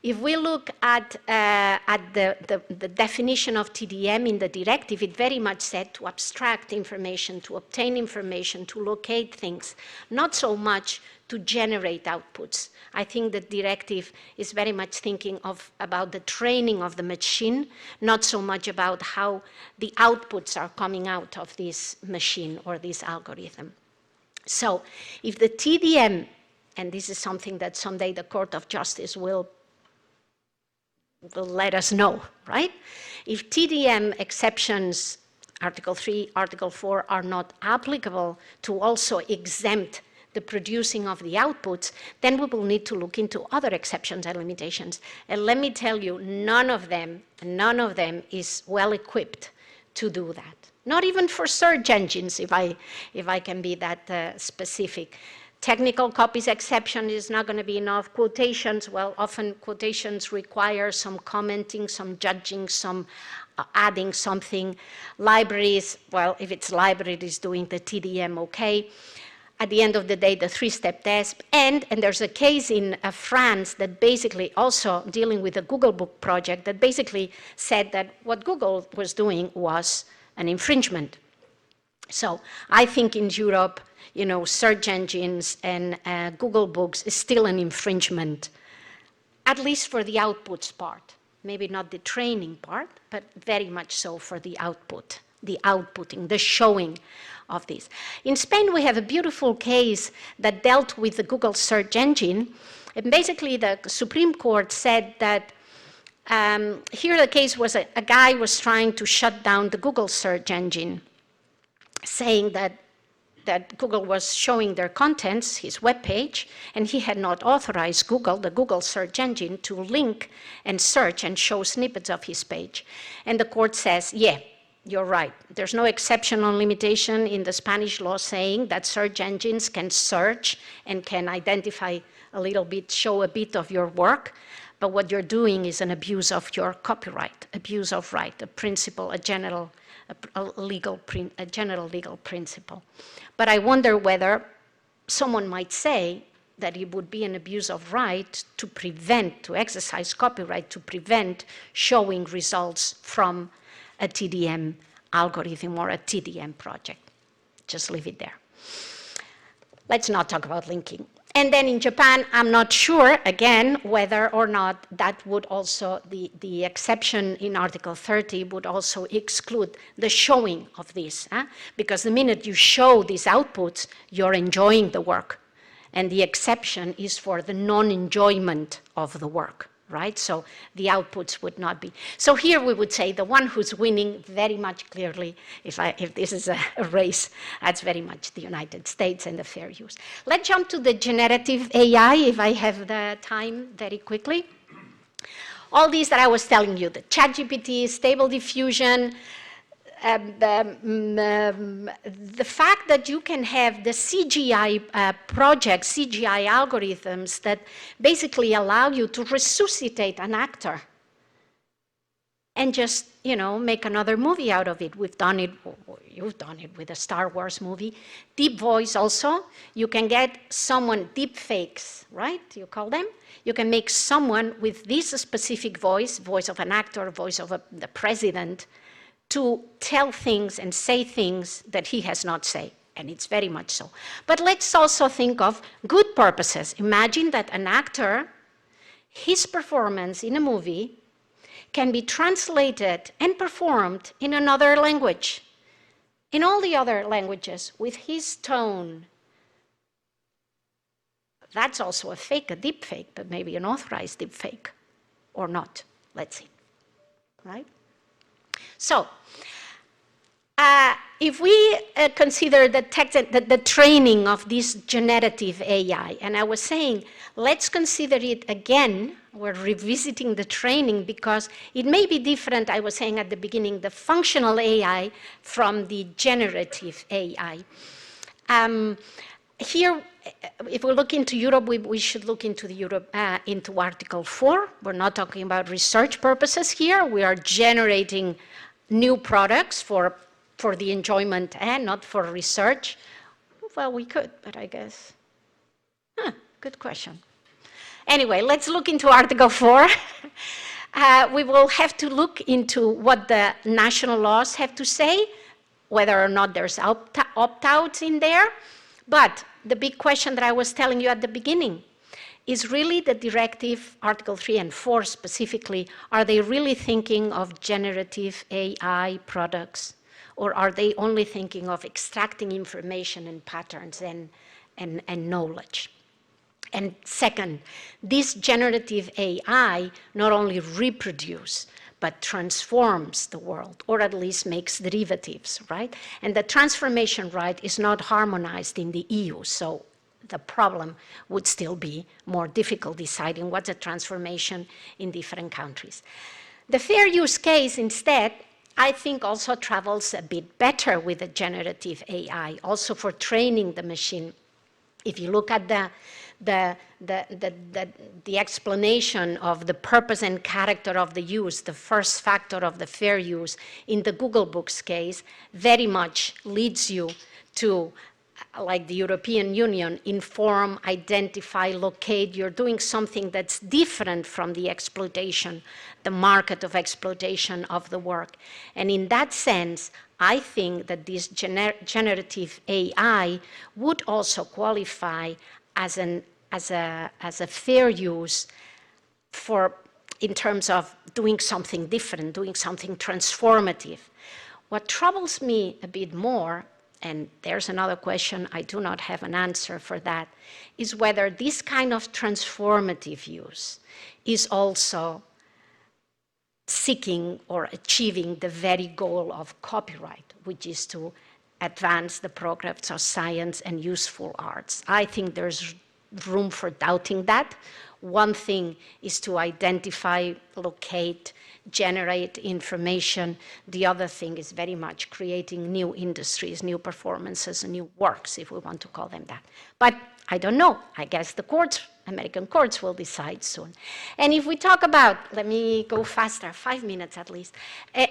If we look at the definition of TDM in the directive, it very much said to abstract information, to obtain information, to locate things, not so much to generate outputs. I think the directive is very much thinking about the training of the machine, not so much about how the outputs are coming out of this machine or this algorithm. So if the TDM, and this is something that someday the Court of Justice will let us know, right? If TDM exceptions, Article 3, Article 4, are not applicable to also exempt the producing of the outputs, then we will need to look into other exceptions and limitations. And let me tell you, none of them is well equipped to do that. Not even for search engines, if I can be that specific. Technical copies exception is not going to be enough. Quotations, well, often quotations require some commenting, some judging, some adding something. Libraries, well, if it's libraries doing the TDM, okay. At the end of the day, the three-step test, and there's a case in France that basically also dealing with the Google Book project that basically said that what Google was doing was an infringement. So I think in Europe, you know, search engines and Google Books is still an infringement, at least for the outputs part. Maybe not the training part, but very much so for the output, the outputting, the showing of this. In Spain, we have a beautiful case that dealt with the Google search engine. And basically, the Supreme Court said that here the case was a guy was trying to shut down the Google search engine, saying that Google was showing their contents, his web page, and he had not authorized Google, the Google search engine, to link and search and show snippets of his page. And the court says, yeah, you're right. There's no exception on limitation in the Spanish law saying that search engines can search and can identify a little bit, show a bit of your work, but what you're doing is an abuse of your copyright, abuse of right, a principle, a general legal principle. But I wonder whether someone might say that it would be an abuse of right to prevent, to exercise copyright, to prevent showing results from a TDM algorithm or a TDM project. Just leave it there. Let's not talk about linking. And then in Japan, I'm not sure, again, whether or not that would also, the exception in Article 30 would also exclude the showing of this. Because the minute you show these outputs, you're enjoying the work. And the exception is for the non-enjoyment of the work, right? So the outputs would not be. So here we would say the one who's winning very much clearly, if this is a race, that's very much the United States and the fair use. Let's jump to the generative AI, if I have the time, very quickly. All these that I was telling you, the ChatGPT, Stable Diffusion, the fact that you can have the CGI projects, CGI algorithms that basically allow you to resuscitate an actor and just, you know, make another movie out of it. We've done it, you've done it with a Star Wars movie. Deep voice also, you can get someone, deep fakes, right, you call them? You can make someone with this specific voice, voice of an actor, voice of the president, to tell things and say things that he has not said. and it's very much so. But let's also think of good purposes. Imagine that an actor, his performance in a movie can be translated and performed in another language, in all the other languages, with his tone. That's also a fake, a deep fake, but maybe an authorized deep fake, or not. Let's see, right? So, if we consider the training of this generative AI, and I was saying, let's consider it again. We're revisiting the training because it may be different, I was saying at the beginning, the functional AI from the generative AI. Here, if we look into Europe, we should look into into Article 4. We're not talking about research purposes here. We are generating new products for the enjoyment and not for research. Well, we could, but I guess, good question. Anyway, let's look into Article 4. We will have to look into what the national laws have to say, whether or not there's opt-outs in there. But the big question that I was telling you at the beginning is really the directive, Article 3 and 4 specifically, are they really thinking of generative AI products? Or are they only thinking of extracting information and patterns and knowledge? And second, this generative AI not only reproduces, but transforms the world, or at least makes derivatives, right? And the transformation right is not harmonized in the EU, so the problem would still be more difficult deciding what's a transformation in different countries. The fair use case, instead, I think also travels a bit better with the generative AI, also for training the machine. If you look at the explanation of the purpose and character of the use, the first factor of the fair use in the Google Books case, very much leads you to, like the European Union, inform, identify, locate. You're doing something that's different from the exploitation, the market of exploitation of the work. And in that sense, I think that this generative AI would also qualify as a fair use in terms of doing something different, doing something transformative. What troubles me a bit more, and there's another question, I do not have an answer for that, is whether this kind of transformative use is also seeking or achieving the very goal of copyright, which is to advance the progress of science and useful arts. I think there's room for doubting that. One thing is to identify, locate, generate information. The other thing is very much creating new industries, new performances, and new works, if we want to call them that. But I don't know. I guess the courts, American courts, will decide soon. And if we talk about, let me go faster, 5 minutes at least,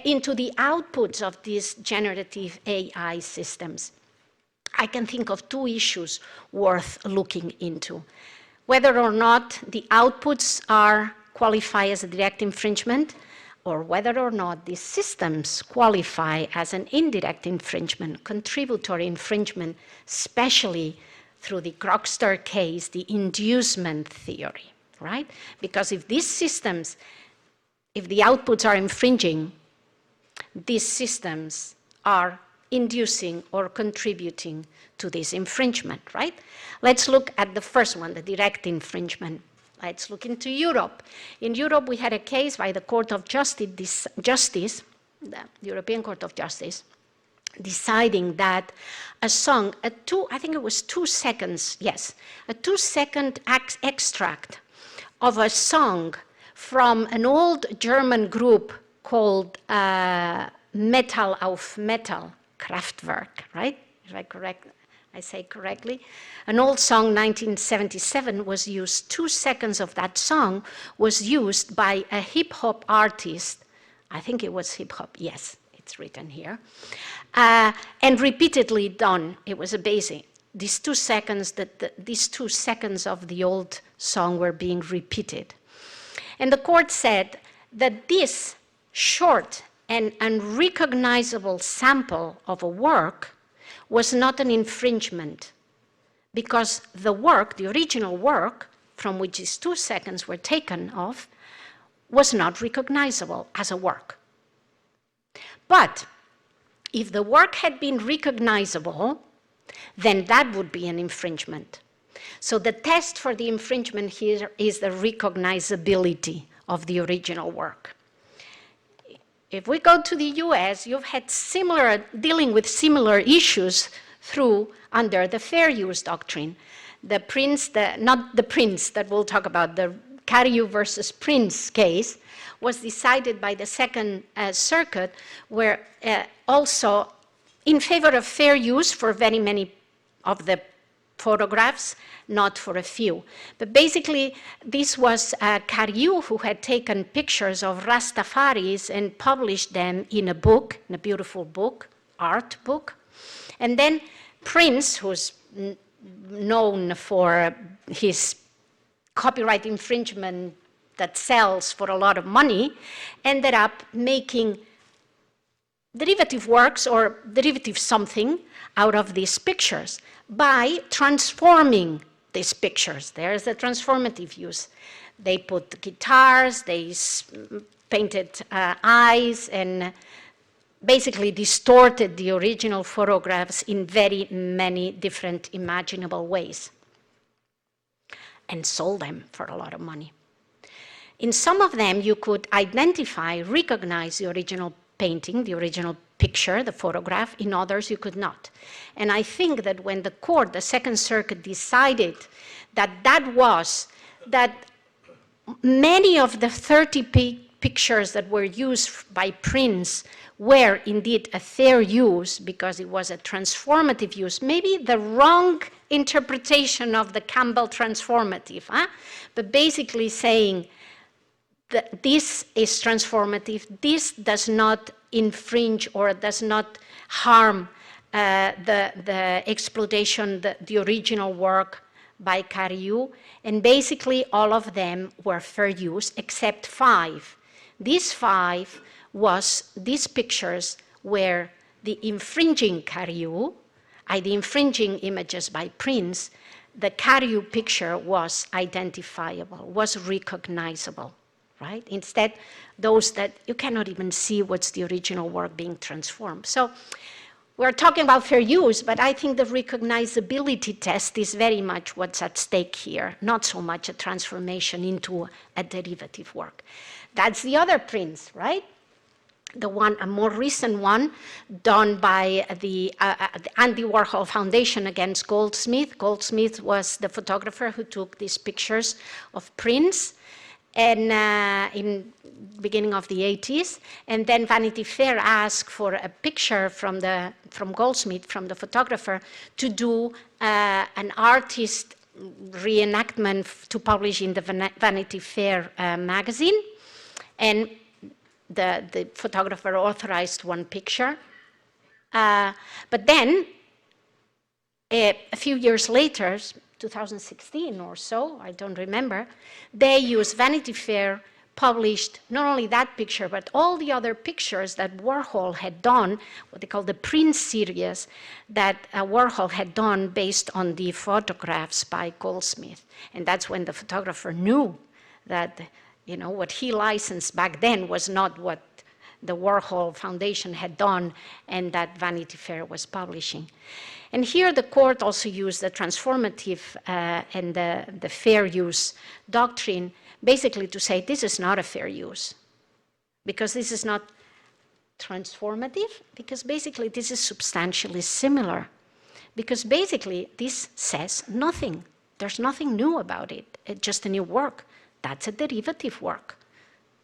into the outputs of these generative AI systems, I can think of two issues worth looking into. Whether or not the outputs qualify as a direct infringement, or whether or not these systems qualify as an indirect infringement, contributory infringement, especially through the Grokster case, the inducement theory, right? Because if these systems, if the outputs are infringing, these systems are inducing or contributing to this infringement, right? Let's look at the first one, the direct infringement. Let's look into Europe. In Europe, we had a case by the Court of Justice, the European Court of Justice, deciding that a song, I think it was 2 seconds, yes, a 2-second extract of a song from an old German group called Metal auf Metal, Kraftwerk, right? If I say correctly. An old song, 1977, was used, 2 seconds of that song was used by a hip-hop artist. I think it was hip-hop, yes, it's written here. And repeatedly done. It was amazing. These 2 seconds, these 2 seconds of the old song were being repeated. And the court said that this short and unrecognizable sample of a work was not an infringement, because the work, the original work, from which these 2 seconds were taken off, was not recognizable as a work. But if the work had been recognizable, then that would be an infringement. So the test for the infringement here is the recognizability of the original work. If we go to the US, you've had dealing with similar issues under the fair use doctrine. Not the Prince that we'll talk about, the Cariou versus Prince case was decided by the Second Circuit, where also in favor of fair use for very many of the photographs, not for a few. But basically, this was Cariou who had taken pictures of Rastafaris and published them in a book, in a beautiful book, art book. And then Prince, who's known for his copyright infringement that sells for a lot of money, ended up making derivative works or derivative something out of these pictures by transforming these pictures. There's the transformative use. They put guitars, they painted eyes, and basically distorted the original photographs in very many different imaginable ways and sold them for a lot of money. In some of them, you could recognize the original painting, the original picture, the photograph. In others, you could not. And I think that when the court, the Second Circuit, decided that many of the 30 pictures that were used by Prince were indeed a fair use because it was a transformative use, maybe the wrong interpretation of the Campbell transformative, but basically saying that this is transformative, this does not infringe or does not harm the exploitation, the original work by Cariou, and basically all of them were fair use except 5. These 5 these pictures were the infringing Cariou, the infringing images by Prince. The Cariou picture was identifiable, was recognizable, right? Instead, those that you cannot even see what's the original work being transformed. So we're talking about fair use, but I think the recognizability test is very much what's at stake here, not so much a transformation into a derivative work. That's the other Prince, right? A more recent one done by the Andy Warhol Foundation against Goldsmith. Goldsmith was the photographer who took these pictures of Prince and in beginning of the 80s. And then Vanity Fair asked for a picture from Goldsmith, from the photographer, to do an artist reenactment to publish in the Vanity Fair magazine. And the photographer authorized one picture. But then, a few years later, 2016 or so, I don't remember, they used Vanity Fair, published not only that picture, but all the other pictures that Warhol had done, what they call the Prince series, that Warhol had done based on the photographs by Goldsmith. And that's when the photographer knew that what he licensed back then was not what the Warhol Foundation had done and that Vanity Fair was publishing. And here the court also used the transformative and the fair use doctrine basically to say this is not a fair use because this is not transformative, because basically this is substantially similar. Because basically this says nothing. There's nothing new about it. It's just a new work. That's a derivative work,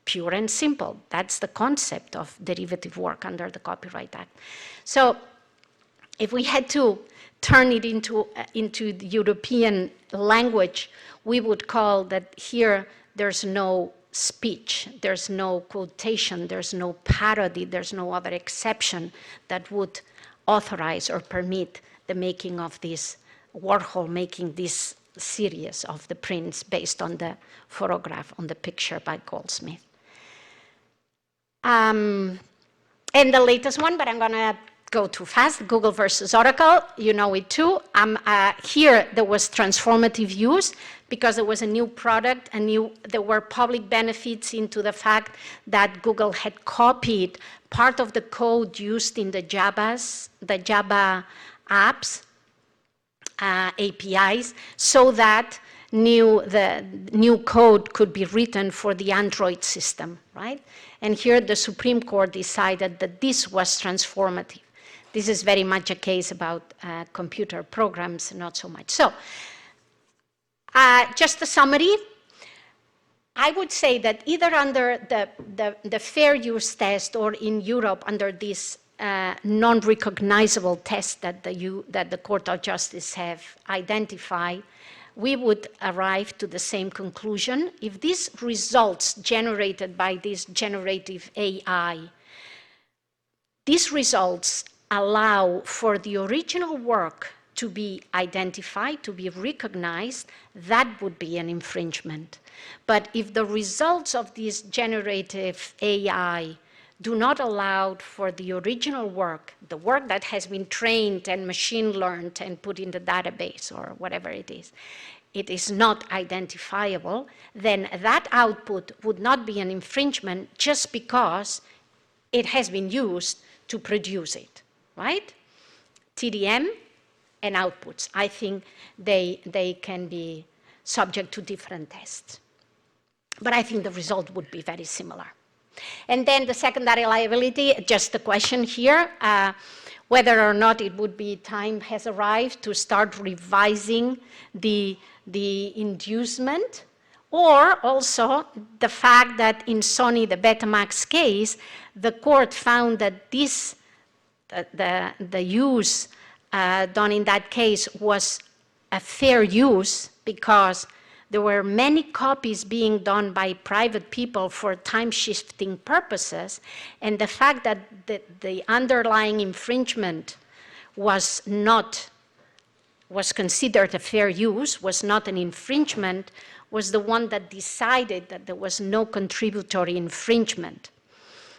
pure and simple. That's the concept of derivative work under the Copyright Act. So if we had to turn it into the European language, we would call that here there's no speech, there's no quotation, there's no parody, there's no other exception that would authorize or permit the making of this, Warhol making this series of the prints based on the photograph, on the picture by Goldsmith. And the latest one, but I'm going to go too fast. Google versus Oracle, you know it too. Here there was transformative use because there was a new product, there were public benefits into the fact that Google had copied part of the code used in the Java apps, APIs, so that the new code could be written for the Android system, right? And here the Supreme Court decided that this was transformative. This is very much a case about computer programs, not so much. So, just a summary. I would say that either under the fair use test or in Europe under this non-recognizable test that the Court of Justice have identified, we would arrive to the same conclusion. If these results generated by this generative AI, these results allow for the original work to be identified, to be recognized, that would be an infringement. But if the results of this generative AI do not allow for the original work, the work that has been trained and machine learned and put in the database or whatever it is not identifiable, then that output would not be an infringement just because it has been used to produce it, right? TDM and outputs, I think they can be subject to different tests. But I think the result would be very similar. And then the secondary liability, just the question here, whether or not it would be time has arrived to start revising the inducement, or also the fact that in Sony, the Betamax case, the court found that the use done in that case was a fair use because there were many copies being done by private people for time-shifting purposes, and the fact that the underlying infringement was considered a fair use, was not an infringement, was the one that decided that there was no contributory infringement.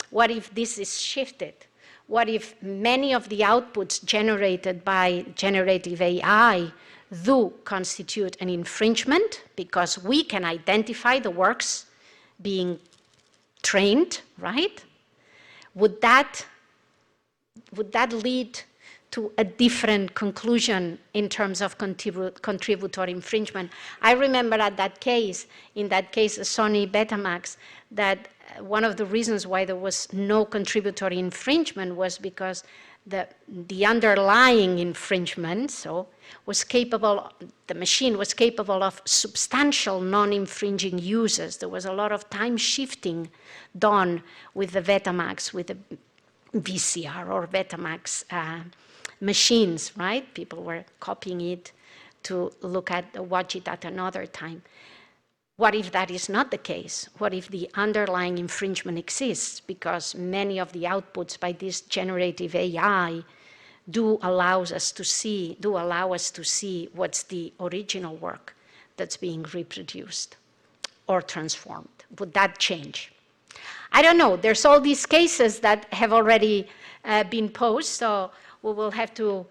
What if this is shifted? What if many of the outputs generated by generative AI do constitute an infringement because we can identify the works being trained, right? Would that lead to a different conclusion in terms of contributory infringement? I remember in that case, Sony Betamax, that one of the reasons why there was no contributory infringement was because the underlying infringement, the machine was capable of substantial non-infringing uses. There was a lot of time shifting done with the Betamax, with the VCR or Betamax machines, right? People were copying it to watch it at another time. What if that is not the case? What if the underlying infringement exists because many of the outputs by this generative AI do allow us to see what's the original work that's being reproduced or transformed? Would that change? I don't know. There's all these cases that have already been posed, so we will have to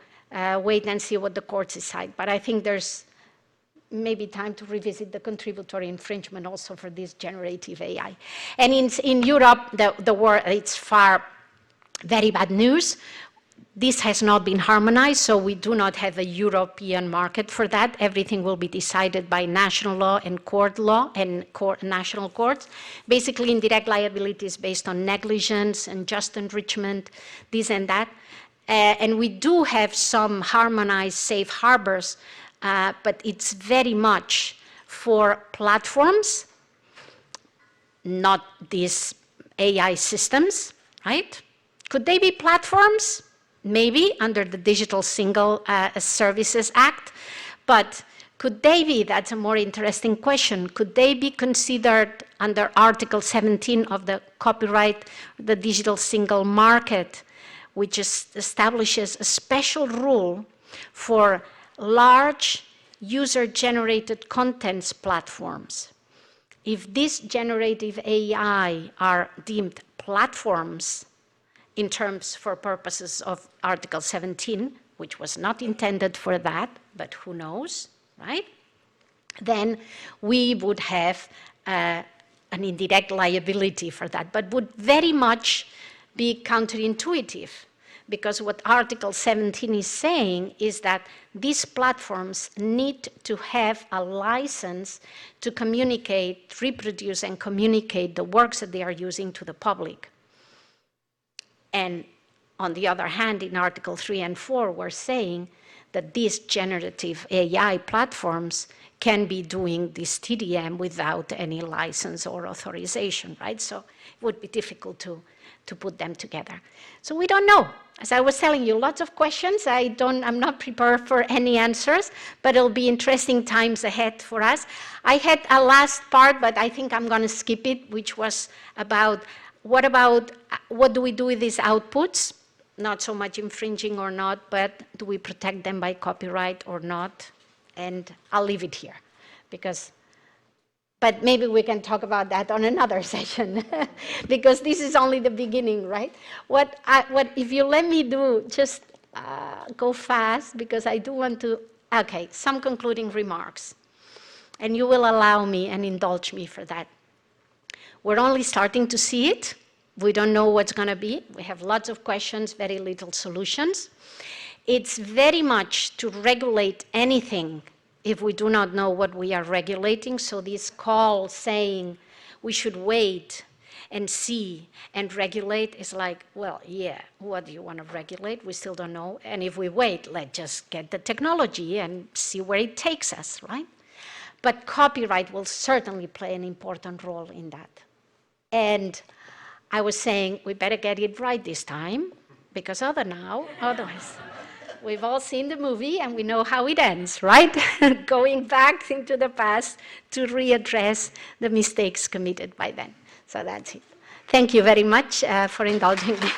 wait and see what the courts decide. But I think there's maybe time to revisit the contributory infringement also for this generative AI. And in Europe, it's very bad news. This has not been harmonized, so we do not have a European market for that. Everything will be decided by national law and court law and national courts. Basically, indirect liability is based on negligence and just enrichment, this and that. And we do have some harmonized safe harbors, but it's very much for platforms, not these AI systems, right? Could they be platforms? Maybe under the Digital Single Services Act, but could they be, that's a more interesting question, could they be considered under Article 17 of the copyright, the Digital Single Market, which establishes a special rule for large user-generated contents platforms? If these generative AI are deemed platforms, in terms for purposes of Article 17, which was not intended for that, but who knows, right? Then we would have an indirect liability for that, but would very much be counterintuitive, because what Article 17 is saying is that these platforms need to have a license to communicate, reproduce, and communicate the works that they are using to the public. And on the other hand, in Article 3 and 4, we're saying that these generative AI platforms can be doing this TDM without any license or authorization, right? So it would be difficult to put them together. So we don't know. As I was telling you, lots of questions. I'm not prepared for any answers, but it'll be interesting times ahead for us. I had a last part, but I think I'm going to skip it, which was about what do we do with these outputs? Not so much infringing or not, but do we protect them by copyright or not? And I'll leave it here, but maybe we can talk about that on another session, because this is only the beginning, right? What if you let me do, just go fast, because I do want to, okay, some concluding remarks. And you will allow me and indulge me for that. We're only starting to see it. We don't know what's going to be. We have lots of questions, very little solutions. It's very much to regulate anything if we do not know what we are regulating. So this call saying we should wait and see and regulate is like, well, yeah, what do you want to regulate? We still don't know. And if we wait, let's just get the technology and see where it takes us, right? But copyright will certainly play an important role in that. And I was saying we better get it right this time, because otherwise, we've all seen the movie and we know how it ends, right? Going back into the past to readdress the mistakes committed by then. So that's it. Thank you very much for indulging me.